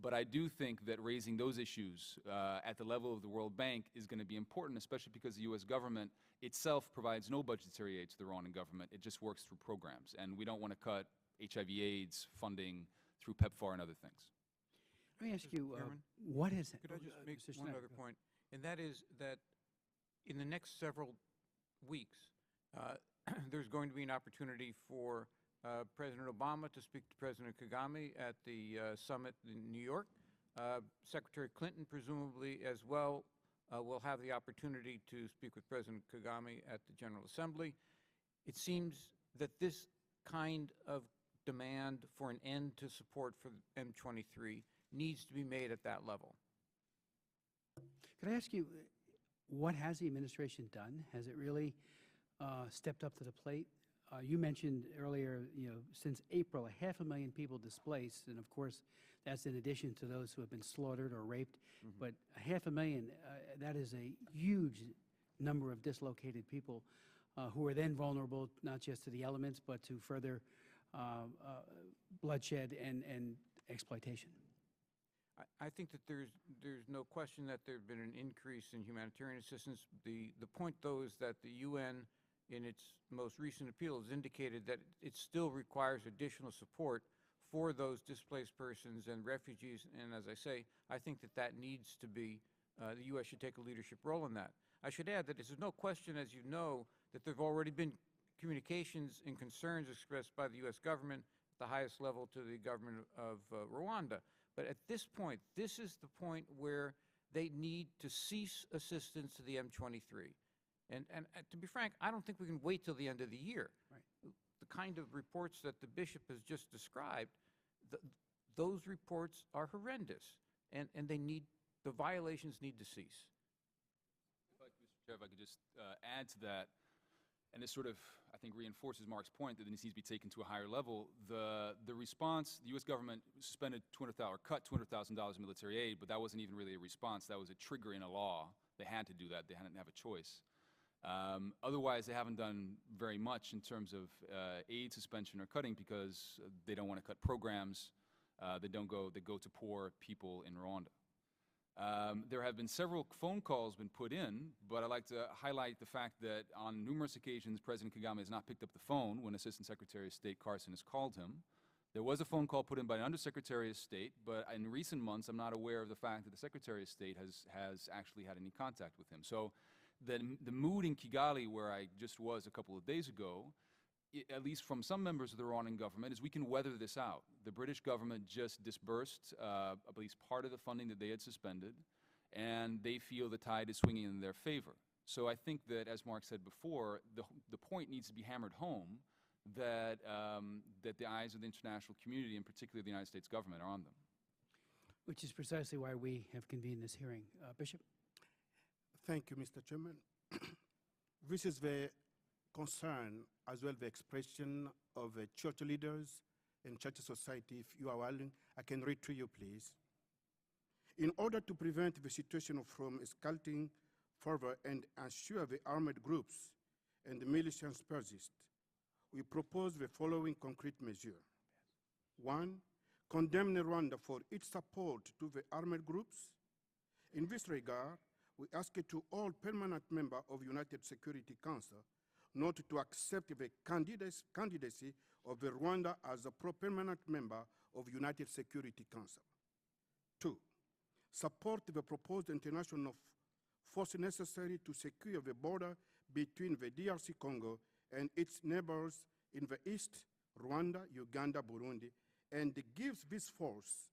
But I do think that raising those issues at the level of the World Bank is going to be important, especially because the U.S. government itself provides no budgetary aid to the Rwandan government. It just works through programs. And we don't want to cut HIV/AIDS funding through PEPFAR and other things. Let me ask you, what is it? Could I just make one other point? and that is that in the next several weeks, there's going to be an opportunity for President Obama to speak to President Kagame at the summit in New York. Secretary Clinton, presumably as well, will have the opportunity to speak with President Kagame at the General Assembly. It seems that this kind of demand for an end to support for M23 needs to be made at that level. Could I ask you, what has the administration done? Has it really stepped up to the plate? You mentioned earlier, since April, 500,000 people displaced, and of course, that's in addition to those who have been slaughtered or raped. But 500,000, that is a huge number of dislocated people who are then vulnerable not just to the elements, but to further bloodshed and exploitation. I think that there's no question that there's been an increase in humanitarian assistance. The point, though, is that the UN, in its most recent appeal, has indicated that it still requires additional support for those displaced persons and refugees. And as I say, I think that that needs to be, the U.S. should take a leadership role in that. I should add that there's no question, as you know, that there have already been communications and concerns expressed by the U.S. government at the highest level to the government of Rwanda. But at this point, this is the point where they need to cease assistance to the M23. And to be frank, I don't think we can wait till the end of the year. Right. The kind of reports that the bishop has just described, those reports are horrendous, and the violations need to cease. Mr. Chair, if I could just add to that, and this sort of, I think, reinforces Mark's point that this needs to be taken to a higher level. The response, the U.S. government suspended cut $200,000 in military aid, but that wasn't even really a response. That was a trigger in a law. They had to do that. They hadn't have a choice. Otherwise, they haven't done very much in terms of aid suspension or cutting because they don't want to cut programs. They go to poor people in Rwanda. There have been several phone calls been put in, but I'd like to highlight the fact that on numerous occasions, President Kagame has not picked up the phone when Assistant Secretary of State Carson has called him. There was a phone call put in by an Undersecretary of State, but in recent months, I'm not aware of the fact that the Secretary of State has actually had any contact with him. So the mood in Kigali, where I just was a couple of days ago, at least from some members of the Rwandan government, is we can weather this out. The British government just disbursed at least part of the funding that they had suspended, and they feel the tide is swinging in their favor. So I think that, as Mark said before, the point needs to be hammered home that, that the eyes of the international community, and particularly the United States government, are on them. Which is precisely why we have convened this hearing. Bishop? Thank you, Mr. Chairman. This is the concern, as well the expression of church leaders and church society. If you are willing, I can read to you, please. In order to prevent the situation from escalating further and ensure the armed groups and the militias persist, we propose the following concrete measure. 1, condemn Rwanda for its support to the armed groups. In this regard, we ask to all permanent members of United Security Council not to accept the candidacy of Rwanda as a permanent member of United Security Council. 2, support the proposed international force necessary to secure the border between the DRC Congo and its neighbors in the east, Rwanda, Uganda, Burundi, and gives this force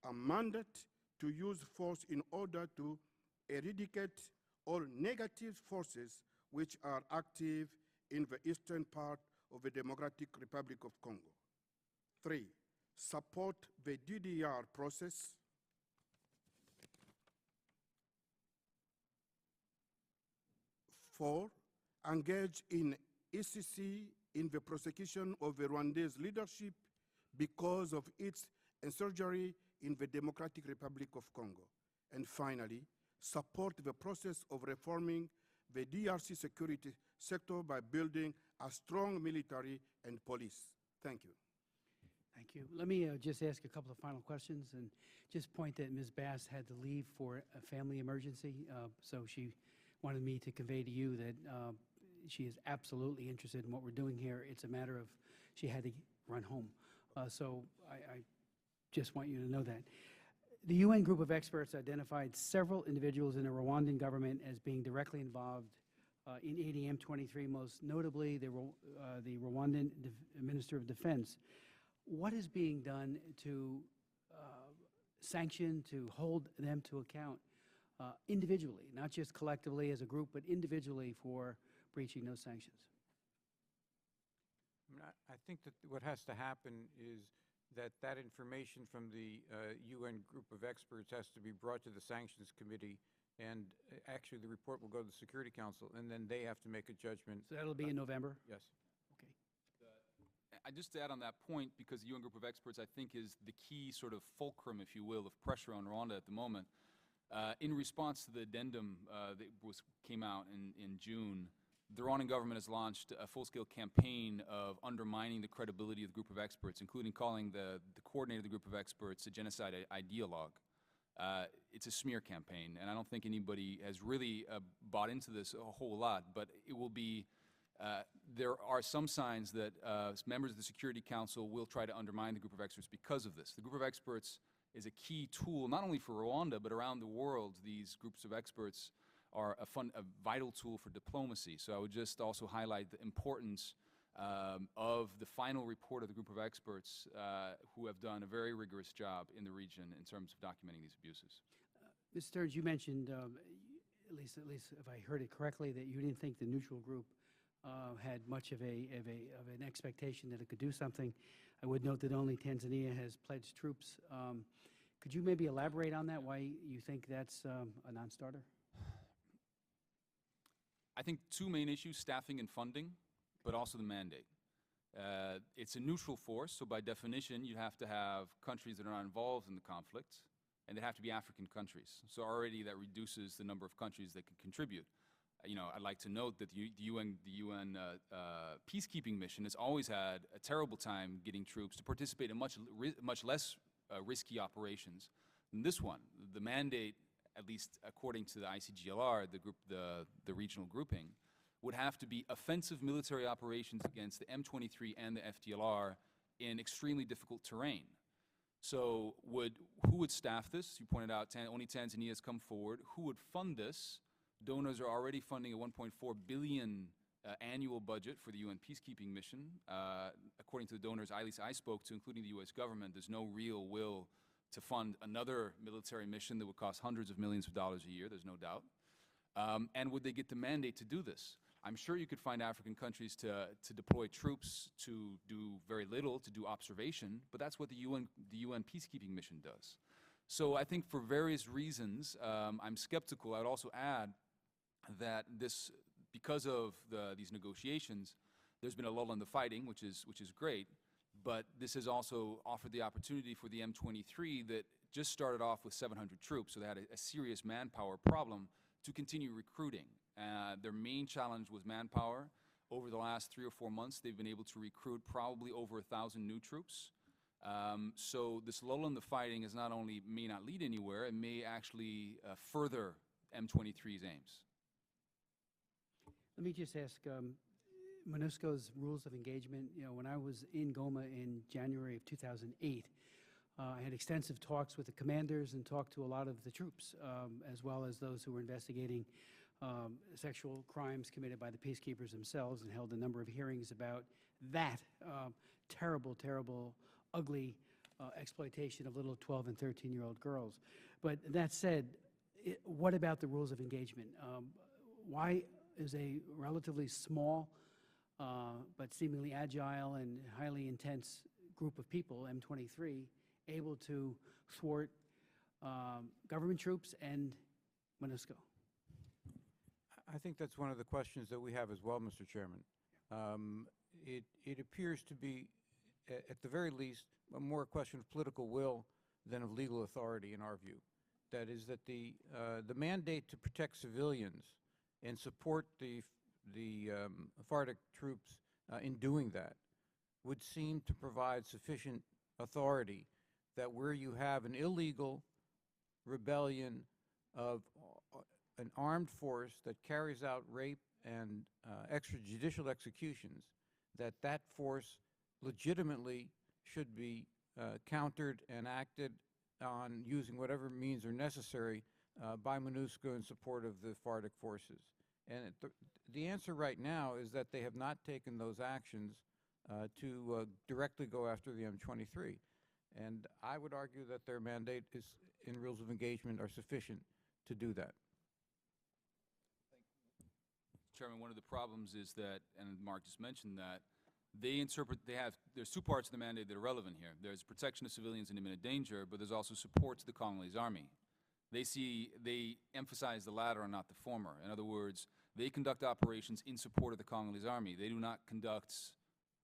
a mandate to use force in order to eradicate all negative forces which are active in the eastern part of the Democratic Republic of Congo. 3, support the DDR process. 4, engage in ECC in the prosecution of the Rwandese leadership because of its insurgency in the Democratic Republic of Congo. And finally, support the process of reforming the DRC security sector by building a strong military and police. Thank you. Thank you. Let me just ask a couple of final questions and just point that Ms. Bass had to leave for a family emergency, so she wanted me to convey to you that she is absolutely interested in what we're doing here. It's a matter of she had to run home. So I just want you to know that. The UN group of experts identified several individuals in the Rwandan government as being directly involved in ADM 23, most notably the Rwandan Minister of Defense. What is being done to sanction, to hold them to account individually, not just collectively as a group, but individually for breaching those sanctions? I think that what has to happen is that information from the UN group of experts has to be brought to the Sanctions Committee, and actually the report will go to the Security Council, and then they have to make a judgment. So that'll be in November? Yes. Okay. I just to add on that point, because the UN group of experts, I think, is the key sort of fulcrum, if you will, of pressure on Rwanda at the moment. In response to the addendum that came out in June, the Rwandan government has launched a full-scale campaign of undermining the credibility of the group of experts, including calling the coordinator of the group of experts a genocide ideologue. It's a smear campaign, and I don't think anybody has really bought into this a whole lot, but it will be, there are some signs that members of the Security Council will try to undermine the group of experts because of this. The group of experts is a key tool, not only for Rwanda, but around the world. These groups of experts are a vital tool for diplomacy. So I would just also highlight the importance of the final report of the group of experts who have done a very rigorous job in the region in terms of documenting these abuses. Ms. Stearns, you mentioned, at least if I heard it correctly, that you didn't think the neutral group had much of an expectation that it could do something. I would note that only Tanzania has pledged troops. Could you maybe elaborate on that, why you think that's a non-starter? I think two main issues, staffing and funding, but also the mandate. It's a neutral force, so by definition, you have to have countries that are not involved in the conflict, and they have to be African countries. So already that reduces the number of countries that can contribute. You know, I'd like to note that the UN peacekeeping mission has always had a terrible time getting troops to participate in much less risky operations than this one. The mandate, at least according to the ICGLR, the regional grouping, would have to be offensive military operations against the M23 and the FDLR in extremely difficult terrain. So who would staff this? You pointed out only Tanzania has come forward. Who would fund this? Donors are already funding a 1.4 billion annual budget for the UN peacekeeping mission. According to the donors I spoke to, including the US government, there's no real will to fund another military mission that would cost hundreds of millions of dollars a year, there's no doubt. And would they get the mandate to do this? I'm sure you could find African countries to deploy troops to do very little, to do observation, but that's what the UN peacekeeping mission does. So I think for various reasons, I'm skeptical. I would also add that because of these negotiations, there's been a lull in the fighting, which is great. But this has also offered the opportunity for the M23 that just started off with 700 troops, so they had a serious manpower problem, to continue recruiting. Their main challenge was manpower. Over the last 3 or 4 months, they've been able to recruit probably over 1,000 new troops. So this lull in the fighting is not only may not lead anywhere, it may actually further M23's aims. Let me just ask, MONUSCO's rules of engagement, you know, when I was in Goma in January of 2008, I had extensive talks with the commanders and talked to a lot of the troops, as well as those who were investigating sexual crimes committed by the peacekeepers themselves, and held a number of hearings about that terrible, terrible, ugly exploitation of little 12 and 13-year-old girls. But that said, what about the rules of engagement? Why is a relatively small but seemingly agile and highly intense group of people, M23, able to thwart government troops and MONUSCO? I think that's one of the questions that we have as well, Mr. Chairman. It appears to be, at the very least, more a question of political will than of legal authority, in our view. That is that the mandate to protect civilians and support the FARDC troops in doing that would seem to provide sufficient authority that where you have an illegal rebellion of an armed force that carries out rape and extrajudicial executions, that force legitimately should be countered and acted on using whatever means are necessary by MONUSCO in support of the FARDC forces. And the answer right now is that they have not taken those actions to directly go after the M23. And I would argue that their mandate is, in rules of engagement, are sufficient to do that. Chairman, one of the problems is that, and Mark just mentioned that, there's two parts of the mandate that are relevant here. There's protection of civilians in imminent danger, but there's also support to the Congolese army. They emphasize the latter and not the former. In other words, they conduct operations in support of the Congolese army. They do not conduct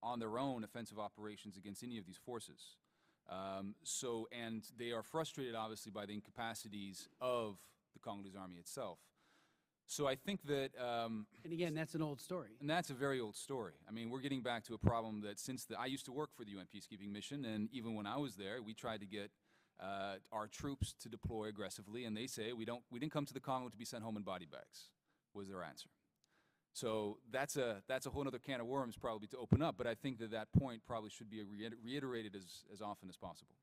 on their own offensive operations against any of these forces. And they are frustrated, obviously, by the incapacities of the Congolese army itself. So I think that... and again, that's an old story. And that's a very old story. I mean, we're getting back to a problem that I used to work for the UN peacekeeping mission, and even when I was there, we tried to get our troops to deploy aggressively, and they say, we didn't come to the Congo to be sent home in body bags, was their answer. So that's a whole other can of worms probably to open up, but I think that point probably should be reiterated as often as possible.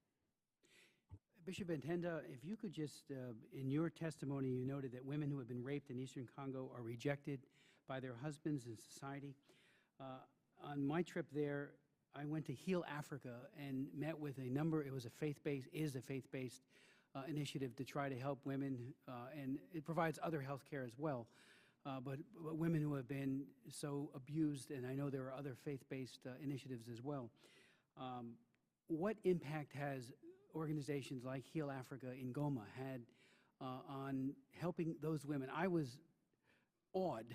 Bishop Ntenda, if you could just, in your testimony, you noted that women who have been raped in Eastern Congo are rejected by their husbands in society. On my trip there, I went to Heal Africa and met with a number, it was a faith-based initiative to try to help women, and it provides other health care as well. But women who have been so abused, and I know there are other faith-based initiatives as well. What impact has organizations like Heal Africa in Goma had on helping those women? I was awed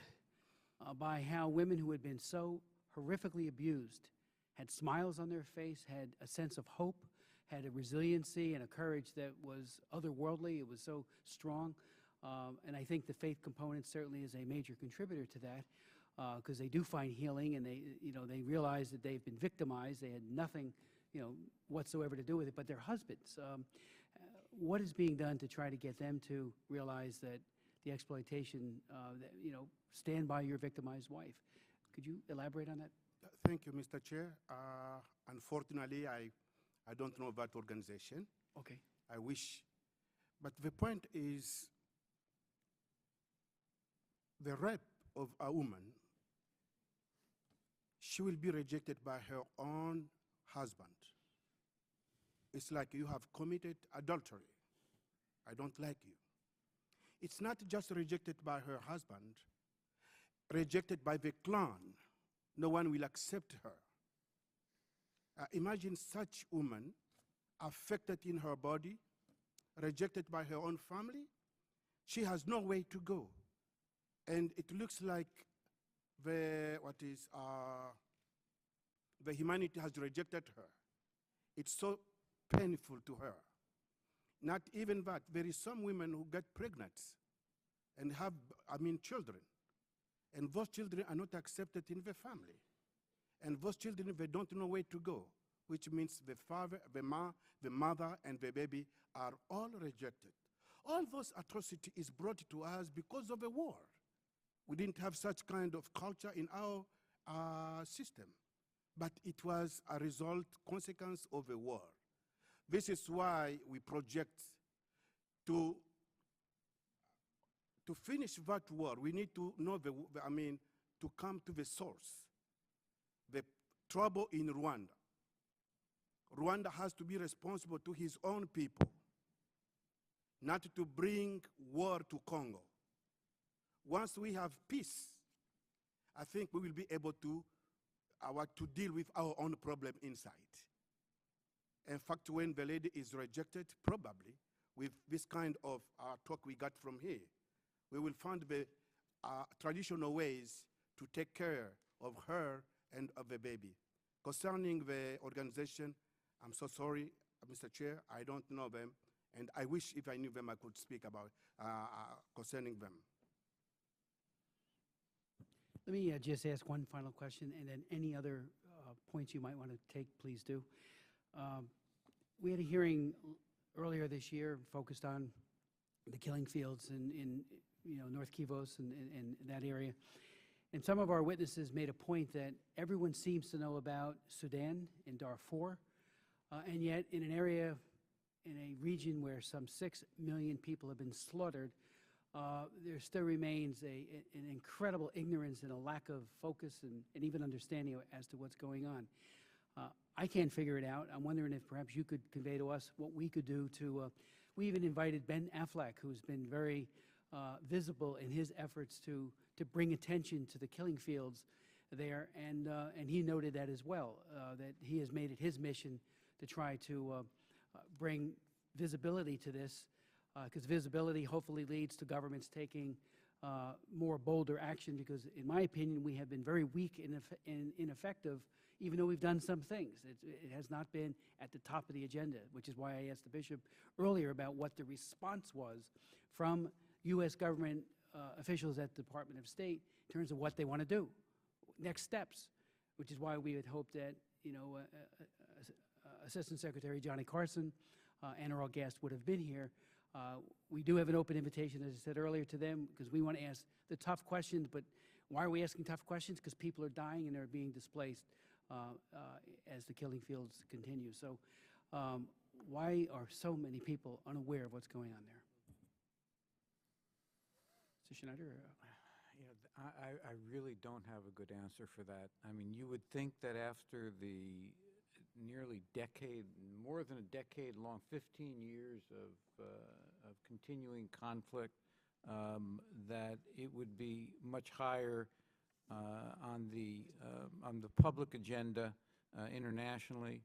by how women who had been so horrifically abused had smiles on their face, had a sense of hope, had a resiliency and a courage that was otherworldly. It was so strong. And I think the faith component certainly is a major contributor to that, because they do find healing, and they realize that they've been victimized. They had nothing whatsoever to do with it, but their husbands. What is being done to try to get them to realize that the exploitation, stand by your victimized wife? Could you elaborate on that? Thank you, Mr. Chair. Unfortunately, I don't know that organization. Okay. I wish. But the point is, the rape of a woman, she will be rejected by her own husband. It's like you have committed adultery. I don't like you. It's not just rejected by her husband, rejected by the clan. No one will accept her. Imagine such woman affected in her body, rejected by her own family. She has no way to go. And it looks like the humanity has rejected her. It's so painful to her. Not even that. There is some women who get pregnant and have, children. And those children are not accepted in the family. And those children, they don't know where to go, which means the father, the mother, and the baby are all rejected. All those atrocity is brought to us because of a war. We didn't have such kind of culture in our system, but it was a result, consequence of a war. This is why we project to finish that war. We need to know to come to the source. The trouble in Rwanda. Rwanda has to be responsible to his own people, not to bring war to Congo. Once we have peace, I think we will be able to deal with our own problem inside. In fact, when the lady is rejected, probably, with this kind of talk we got from here, we will find the traditional ways to take care of her and of the baby. Concerning the organization, I'm so sorry, Mr. Chair, I don't know them, and I wish if I knew them, I could speak about concerning them. Let me just ask one final question, and then any other points you might want to take, please do. We had a hearing earlier this year focused on the killing fields in North Kivos and that area. And some of our witnesses made a point that everyone seems to know about Sudan and Darfur, and yet in an area in a region where some 6 million people have been slaughtered, there still remains an incredible ignorance and a lack of focus and even understanding as to what's going on. I can't figure it out. I'm wondering if perhaps you could convey to us what we could do to, we even invited Ben Affleck, who's been very visible in his efforts to bring attention to the killing fields there, and he noted that as well, that he has made it his mission to try to bring visibility to this, because visibility hopefully leads to governments taking more bolder action, because in my opinion we have been very weak and ineffective, even though we've done some things. It has not been at the top of the agenda, which is why I asked the bishop earlier about what the response was from U.S. government officials at the Department of State in terms of what they want to do, next steps, which is why we had hoped that, you know, Assistant Secretary Johnny Carson and our guest would have been here. We do have an open invitation, as I said earlier, to them, because we want to ask the tough questions. But why are we asking tough questions? Because people are dying and they're being displaced as the killing fields continue. So why are so many people unaware of what's going on there? Mr. Schneider? You know, I really don't have a good answer for that. I mean, you would think that after the nearly decade, more than a decade-long, 15 years of continuing conflict, that it would be much higher on the public agenda internationally.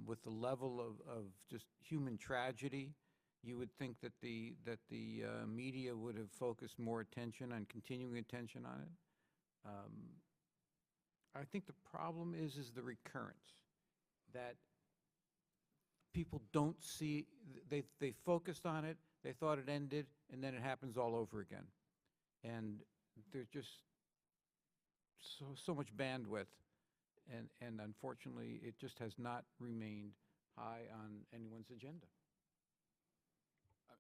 With the level of just human tragedy, you would think that the media would have focused more attention on continuing attention on it. I think the problem is the recurrence, that people don't see. They focused on it, they thought it ended, and then it happens all over again. And there's just so much bandwidth, and unfortunately, it just has not remained high on anyone's agenda.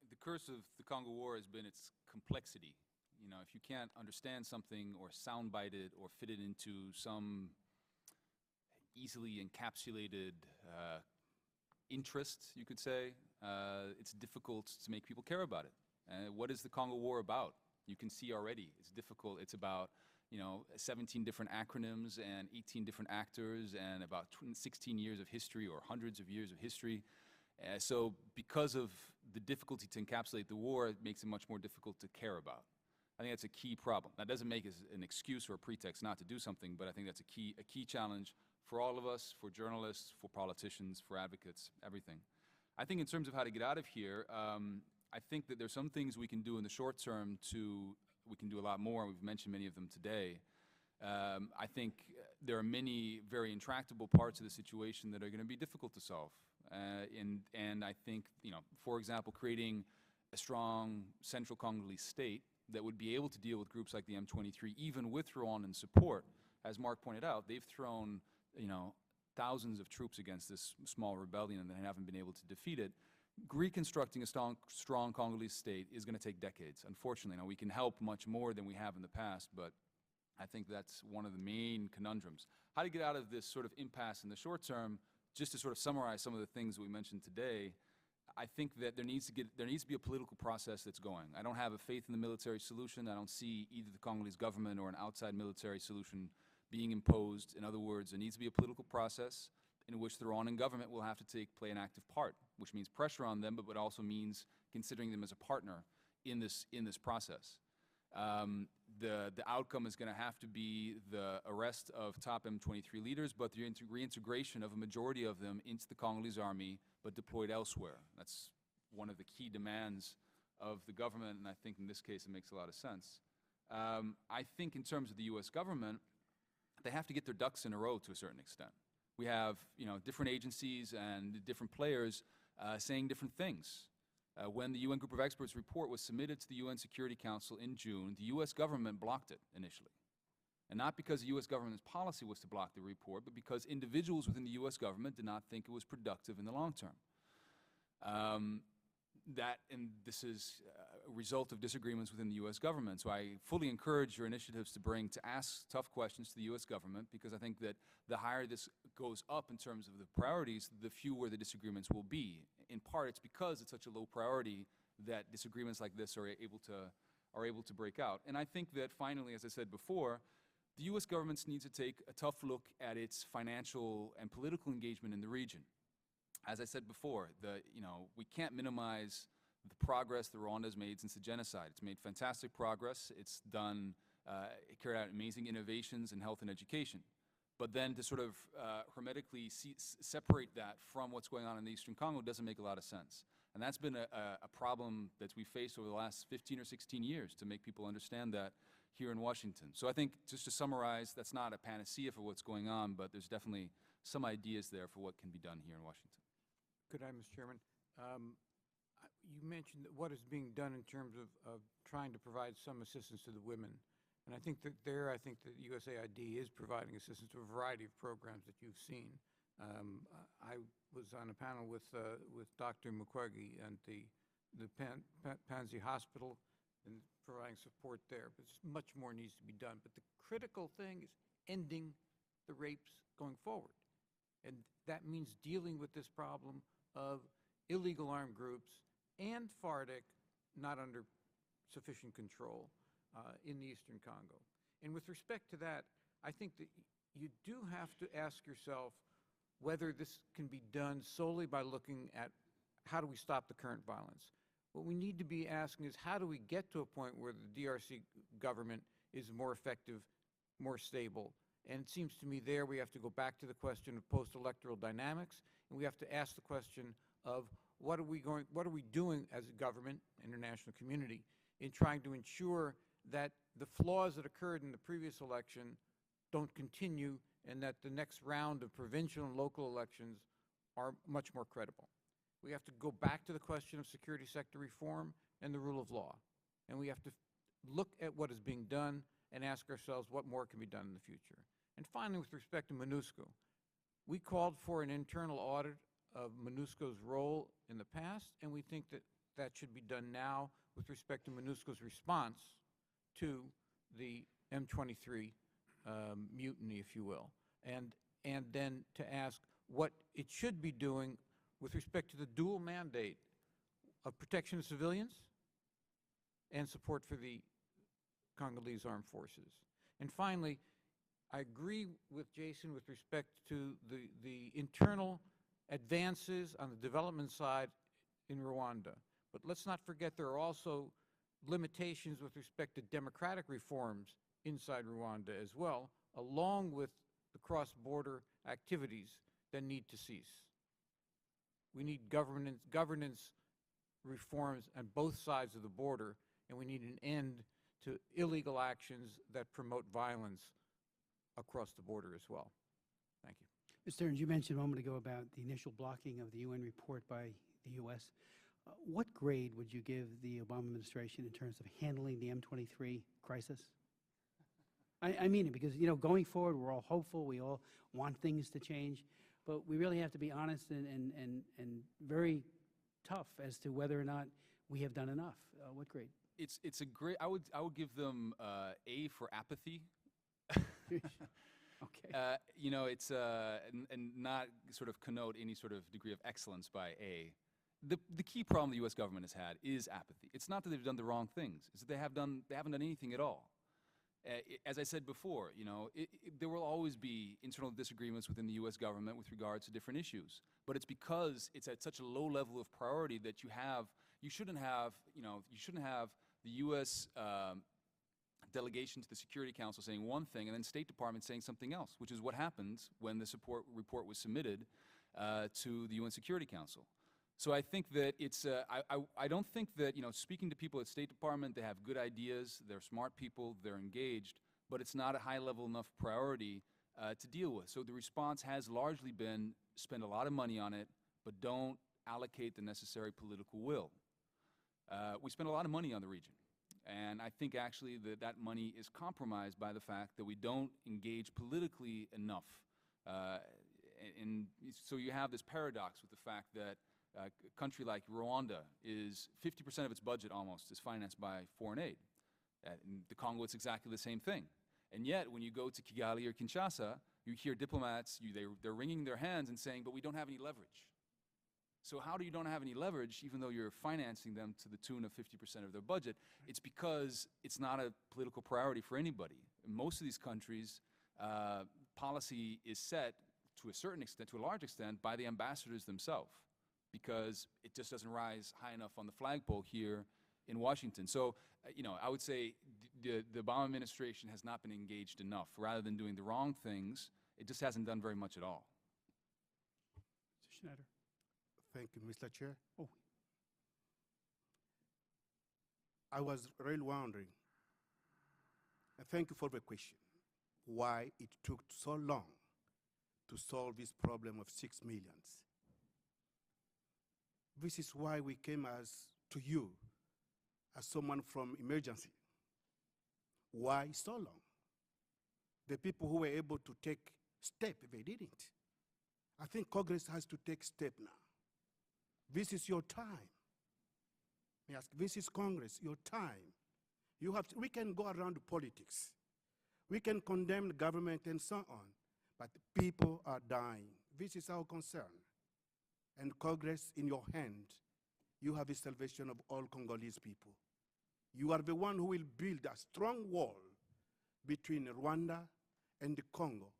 The curse of the Congo War has been its complexity. You know, if you can't understand something or soundbite it or fit it into some easily encapsulated interest, you could say, it's difficult to make people care about it. What is the Congo War about? You can see already it's difficult. It's about, you know, 17 different acronyms and 18 different actors and about 16 years of history or hundreds of years of history. So because of the difficulty to encapsulate the war, it makes it much more difficult to care about. I think that's a key problem. That doesn't make it an excuse or a pretext not to do something, but I think that's a key challenge for all of us, for journalists, for politicians, for advocates, everything. I think in terms of how to get out of here, I think that there's some things we can do in the short term we can do a lot more. We've mentioned many of them today. I think there are many very intractable parts of the situation that are going to be difficult to solve. And I think, you know, for example, creating a strong central Congolese state that would be able to deal with groups like the M23, even with Rwandan support. As Mark pointed out, they've thrown, you know, thousands of troops against this small rebellion and they haven't been able to defeat it. Reconstructing a strong Congolese state is going to take decades, unfortunately. Now, we can help much more than we have in the past, but I think that's one of the main conundrums. How to get out of this sort of impasse in the short term, just to sort of summarize some of the things that we mentioned today, I think that there needs to be a political process that's going. I don't have a faith in the military solution. I don't see either the Congolese government or an outside military solution being imposed. In other words, there needs to be a political process in which the Rwandan government will have to play an active part, which means pressure on them, but also means considering them as a partner in this process. The outcome is going to have to be the arrest of top M23 leaders, but the reintegration of a majority of them into the Congolese army, but deployed elsewhere. That's one of the key demands of the government, and I think in this case it makes a lot of sense. I think in terms of the U.S. government, they have to get their ducks in a row to a certain extent. We have, you know, different agencies and different players saying different things. When the UN Group of Experts report was submitted to the UN Security Council in June, the U.S. government blocked it initially. And not because the U.S. government's policy was to block the report, but because individuals within the U.S. government did not think it was productive in the long term. And this is a result of disagreements within the U.S. government. So I fully encourage your initiatives to ask tough questions to the U.S. government, because I think that the higher this goes up in terms of the priorities, the fewer the disagreements will be. in part, it's because it's such a low priority that disagreements like this are able to break out. And I think that finally, as I said before, the U.S. government needs to take a tough look at its financial and political engagement in the region. As I said before, we can't minimize the progress that Rwanda has made since the genocide. It's made fantastic progress. It's it carried out amazing innovations in health and education. But then to sort of hermetically separate that from what's going on in the Eastern Congo doesn't make a lot of sense. And that's been a problem that we faced over the last 15 or 16 years, to make people understand that here in Washington. So I think, just to summarize, that's not a panacea for what's going on, but there's definitely some ideas there for what can be done here in Washington. Could I, Mr. Chairman? You mentioned what is being done in terms of trying to provide some assistance to the women. And I think that I think that USAID is providing assistance to a variety of programs that you've seen. I was on a panel with Dr. Mukwege and the Panzi Hospital and providing support there. But much more needs to be done. But the critical thing is ending the rapes going forward. And that means dealing with this problem of illegal armed groups and FARDC not under sufficient control in the Eastern Congo. And with respect to that, I think that you do have to ask yourself whether this can be done solely by looking at how do we stop the current violence. What we need to be asking is, how do we get to a point where the DRC government is more effective, more stable? And it seems to me there we have to go back to the question of post-electoral dynamics, and we have to ask the question of what are we doing as a government, international community, in trying to ensure that the flaws that occurred in the previous election don't continue, and that the next round of provincial and local elections are much more credible. We have to go back to the question of security sector reform and the rule of law. And we have to look at what is being done and ask ourselves what more can be done in the future. And finally, with respect to MONUSCO, we called for an internal audit of MONUSCO's role in the past, and we think that that should be done now with respect to MONUSCO's response to the M23 mutiny, if you will, and then to ask what it should be doing with respect to the dual mandate of protection of civilians and support for the Congolese armed forces. And finally, I agree with Jason with respect to the internal advances on the development side in Rwanda. But let's not forget there are also limitations with respect to democratic reforms inside Rwanda as well, along with the cross-border activities that need to cease. We need governance reforms on both sides of the border, and we need an end to illegal actions that promote violence across the border as well. Thank you. Mr. Stearns, you mentioned a moment ago about the initial blocking of the UN report by the U.S. What grade would you give the Obama administration in terms of handling the M23 crisis? I mean it because, going forward, we're all hopeful. We all want things to change. But we really have to be honest and very tough as to whether or not we have done enough. What grade? It's a great. I would give them A for apathy. Okay. It's and not sort of connote any sort of degree of excellence by A. The key problem the U.S. government has had is apathy. It's not that they've done the wrong things; it's that they haven't done anything at all. As I said before, there will always be internal disagreements within the U.S. government with regards to different issues. But it's because it's at such a low level of priority that you shouldn't have the U.S. delegation to the Security Council saying one thing and then State Department saying something else, which is what happened when the support report was submitted to the UN Security Council. So I think that I don't think that, speaking to people at State Department, they have good ideas, they're smart people, they're engaged, but it's not a high level enough priority to deal with. So the response has largely been spend a lot of money on it, but don't allocate the necessary political will. We spend a lot of money on the region, and I think actually that money is compromised by the fact that we don't engage politically enough. And so you have this paradox with the fact that a country like Rwanda is 50% of its budget almost is financed by foreign aid. In the Congo, it's exactly the same thing. And yet, when you go to Kigali or Kinshasa, you hear diplomats, they're wringing their hands and saying, but we don't have any leverage. So how do you don't have any leverage, even though you're financing them to the tune of 50% of their budget? It's because it's not a political priority for anybody. In most of these countries, policy is set to a certain extent, to a large extent, by the ambassadors themselves, because it just doesn't rise high enough on the flagpole here in Washington. So, I would say the Obama administration has not been engaged enough. Rather than doing the wrong things, it just hasn't done very much at all. Mr. Schneider. Thank you, Mr. Chair. Oh. I was really wondering, and thank you for the question, why it took so long to solve this problem of 6 million. This is why we came to you as someone from emergency. Why so long? The people who were able to take steps, they didn't. I think Congress has to take steps now. This is your time. Yes, this is Congress, your time. We can go around politics. We can condemn the government and so on, but people are dying. This is our concern. And Congress, in your hand, you have the salvation of all Congolese people. You are the one who will build a strong wall between Rwanda and the Congo,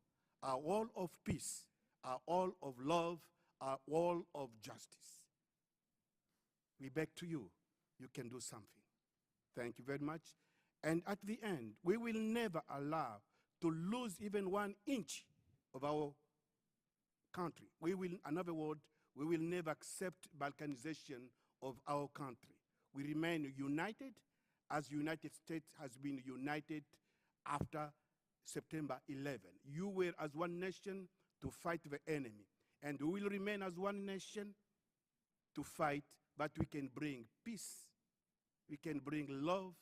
a wall of peace, a wall of love, a wall of justice. We beg to you, you can do something. Thank you very much. And at the end, we will never allow to lose even 1 inch of our country. In other words, we will never accept balkanization of our country. We remain united as United States has been united after September 11. You were as one nation to fight the enemy. And we will remain as one nation to fight, but we can bring peace, we can bring love,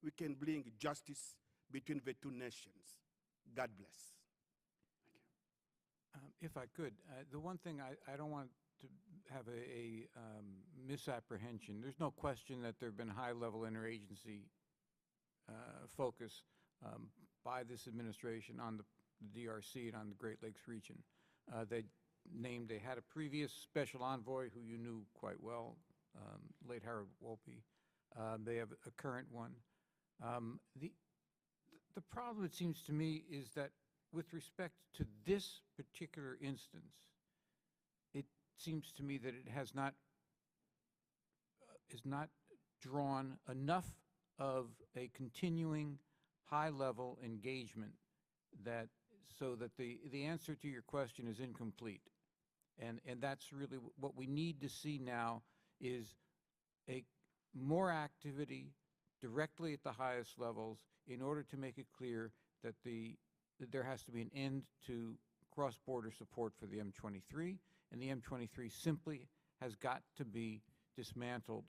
we can bring justice between the two nations. God bless. If I could, the one thing I don't want to have a misapprehension. There's no question that there have been high-level interagency focus by this administration on the DRC and on the Great Lakes region. They had a previous special envoy who you knew quite well, late Harold Wolpe. They have a current one. The problem, it seems to me, is that with respect to this particular instance, it seems to me that it has not is not drawn enough of a continuing high-level engagement so that the answer to your question is incomplete. And that's really what we need to see now, is a more activity directly at the highest levels in order to make it clear that there has to be an end to cross-border support for the M23, and the M23 simply has got to be dismantled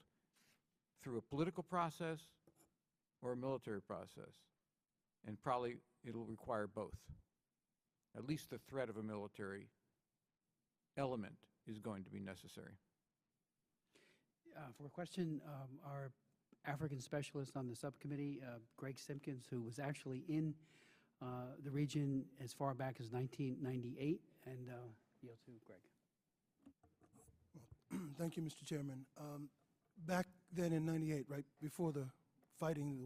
through a political process or a military process. And probably it'll require both. At least the threat of a military element is going to be necessary. For a question, our African specialist on the subcommittee, Greg Simpkins, who was actually in the region as far back as 1998, and yield to Greg. Thank you, Mr. Chairman. Back then in '98, right before the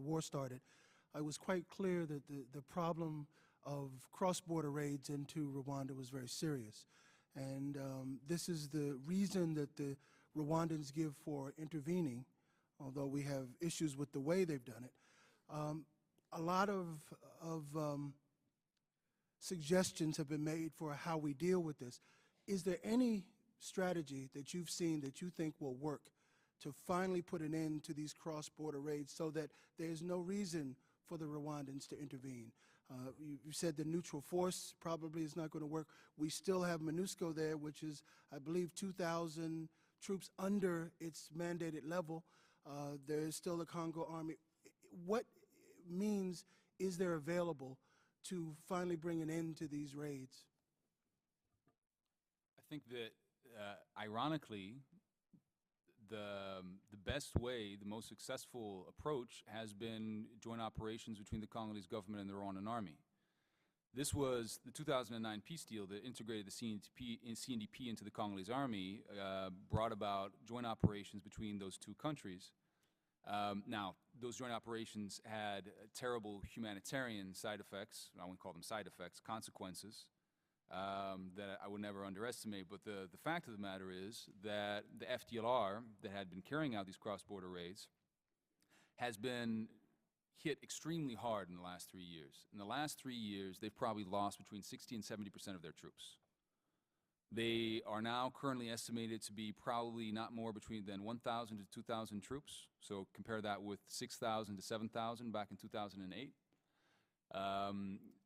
war started, I was quite clear that the problem of cross-border raids into Rwanda was very serious. And this is the reason that the Rwandans give for intervening, although we have issues with the way they've done it. A lot of suggestions have been made for how we deal with this. Is there any strategy that you've seen that you think will work to finally put an end to these cross-border raids so that there's no reason for the Rwandans to intervene? You said the neutral force probably is not going to work. We still have MONUSCO there, which is, I believe, 2,000 troops under its mandated level. There is still the Congo Army. What means is there available to finally bring an end to these raids? I think that, ironically, the best way, the most successful approach has been joint operations between the Congolese government and the Rwandan army. This was the 2009 peace deal that integrated the CNDP into the Congolese army, brought about joint operations between those two countries. Now, those joint operations had terrible humanitarian side effects. I wouldn't call them side effects, consequences that I would never underestimate. But the fact of the matter is that the FDLR that had been carrying out these cross-border raids has been hit extremely hard in the last 3 years. In the last 3 years, they've probably lost between 60 and 70% of their troops. They are now currently estimated to be probably not more than 1,000 to 2,000 troops. So compare that with 6,000 to 7,000 back in 2008.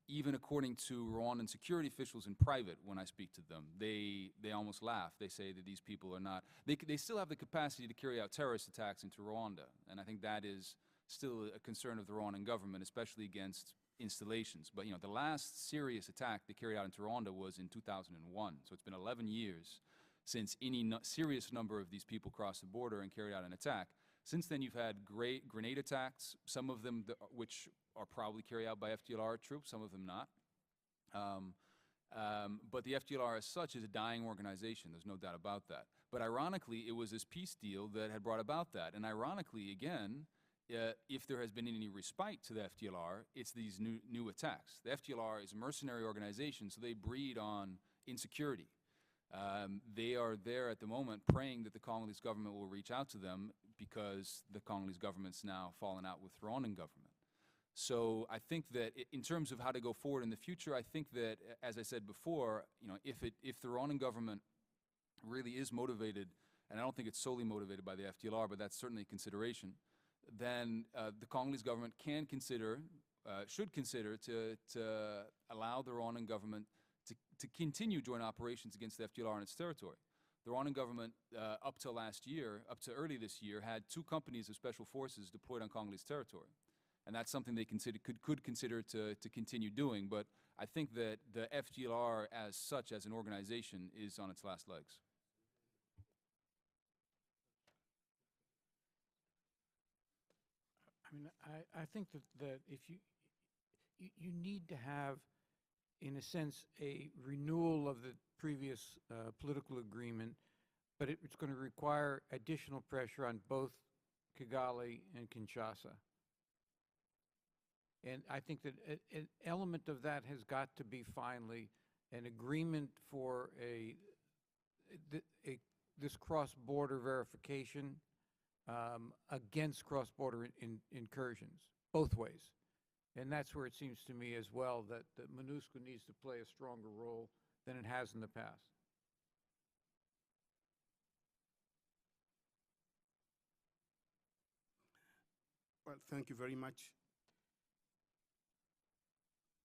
Even according to Rwandan security officials in private, when I speak to them, they almost laugh. They say that these people are not, they still have the capacity to carry out terrorist attacks into Rwanda. And I think that is still a concern of the Rwandan government, especially against installations. But, you know, the last serious attack they carried out into Rwanda was in 2001. So it's been 11 years since any serious number of these people crossed the border and carried out an attack. Since then, you've had great grenade attacks, some of them which are probably carried out by FDLR troops, some of them not. But the FDLR as such is a dying organization. There's no doubt about that. But ironically, it was this peace deal that had brought about that. And ironically, again, if there has been any respite to the FDLR, it's these new attacks. The FDLR is a mercenary organization, so they breed on insecurity. They are there at the moment praying that the Congolese government will reach out to them because the Congolese government's now fallen out with the Rwandan government. So I think that in terms of how to go forward in the future, I think that, as I said before, you know, if the Rwandan government really is motivated, and I don't think it's solely motivated by the FDLR, but that's certainly a consideration, then the Congolese government can consider, should consider to allow the Rwandan government to continue joint operations against the FDLR in its territory. The Rwandan government, up to last year, up to early this year, had 2 companies of special forces deployed on Congolese territory. And that's something they could consider to continue doing. But I think that the FDLR as such, as an organization, is on its last legs. I mean, I think that if you need to have, in a sense, a renewal of the previous political agreement, but it's going to require additional pressure on both Kigali and Kinshasa. And I think that an element of that has got to be finally an agreement for this cross-border verification against cross-border incursions, both ways. And that's where it seems to me as well that MONUSCO needs to play a stronger role than it has in the past. Well, thank you very much.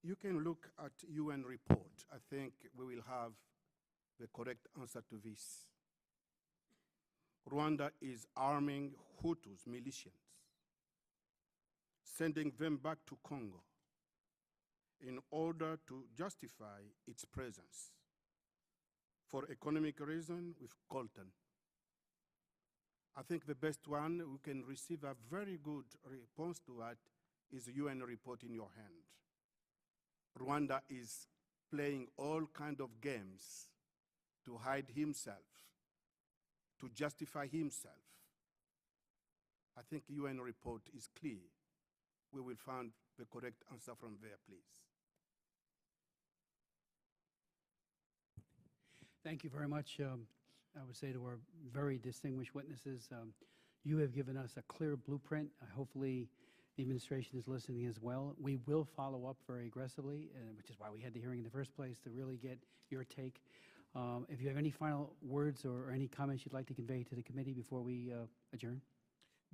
You can look at UN report. I think we will have the correct answer to this. Rwanda is arming Hutus, militias, sending them back to Congo in order to justify its presence for economic reason with coltan. I think the best one who can receive a very good response to that is a UN report in your hand. Rwanda is playing all kinds of games to hide himself, to justify himself. I think UN report is clear. We will find the correct answer from there, please. Thank you very much. I would say to our very distinguished witnesses, you have given us a clear blueprint. Hopefully the administration is listening as well. We will follow up very aggressively, which is why we had the hearing in the first place, to really get your take. If you have any final words or any comments you'd like to convey to the committee before we adjourn.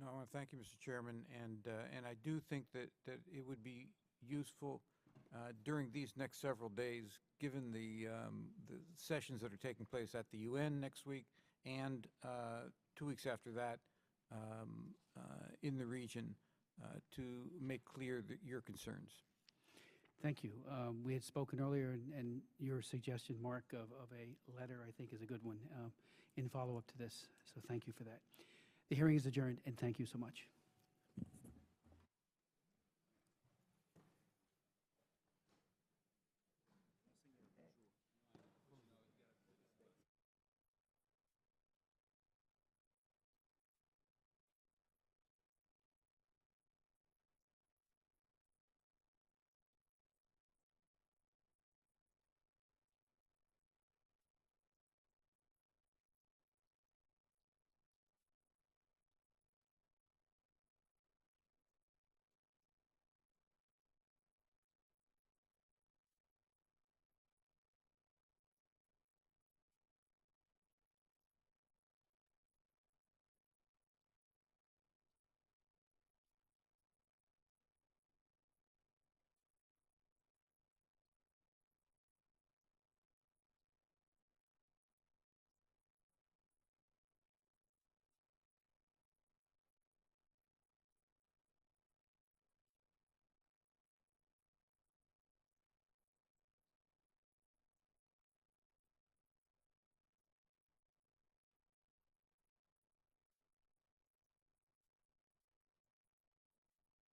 No, I want to thank you, Mr. Chairman, and I do think that it would be useful during these next several days, given the sessions that are taking place at the UN next week and 2 weeks after that in the region, to make clear your concerns. Thank you. We had spoken earlier, and your suggestion, Mark, of a letter, I think, is a good one in follow-up to this. So thank you for that. The hearing is adjourned, and thank you so much.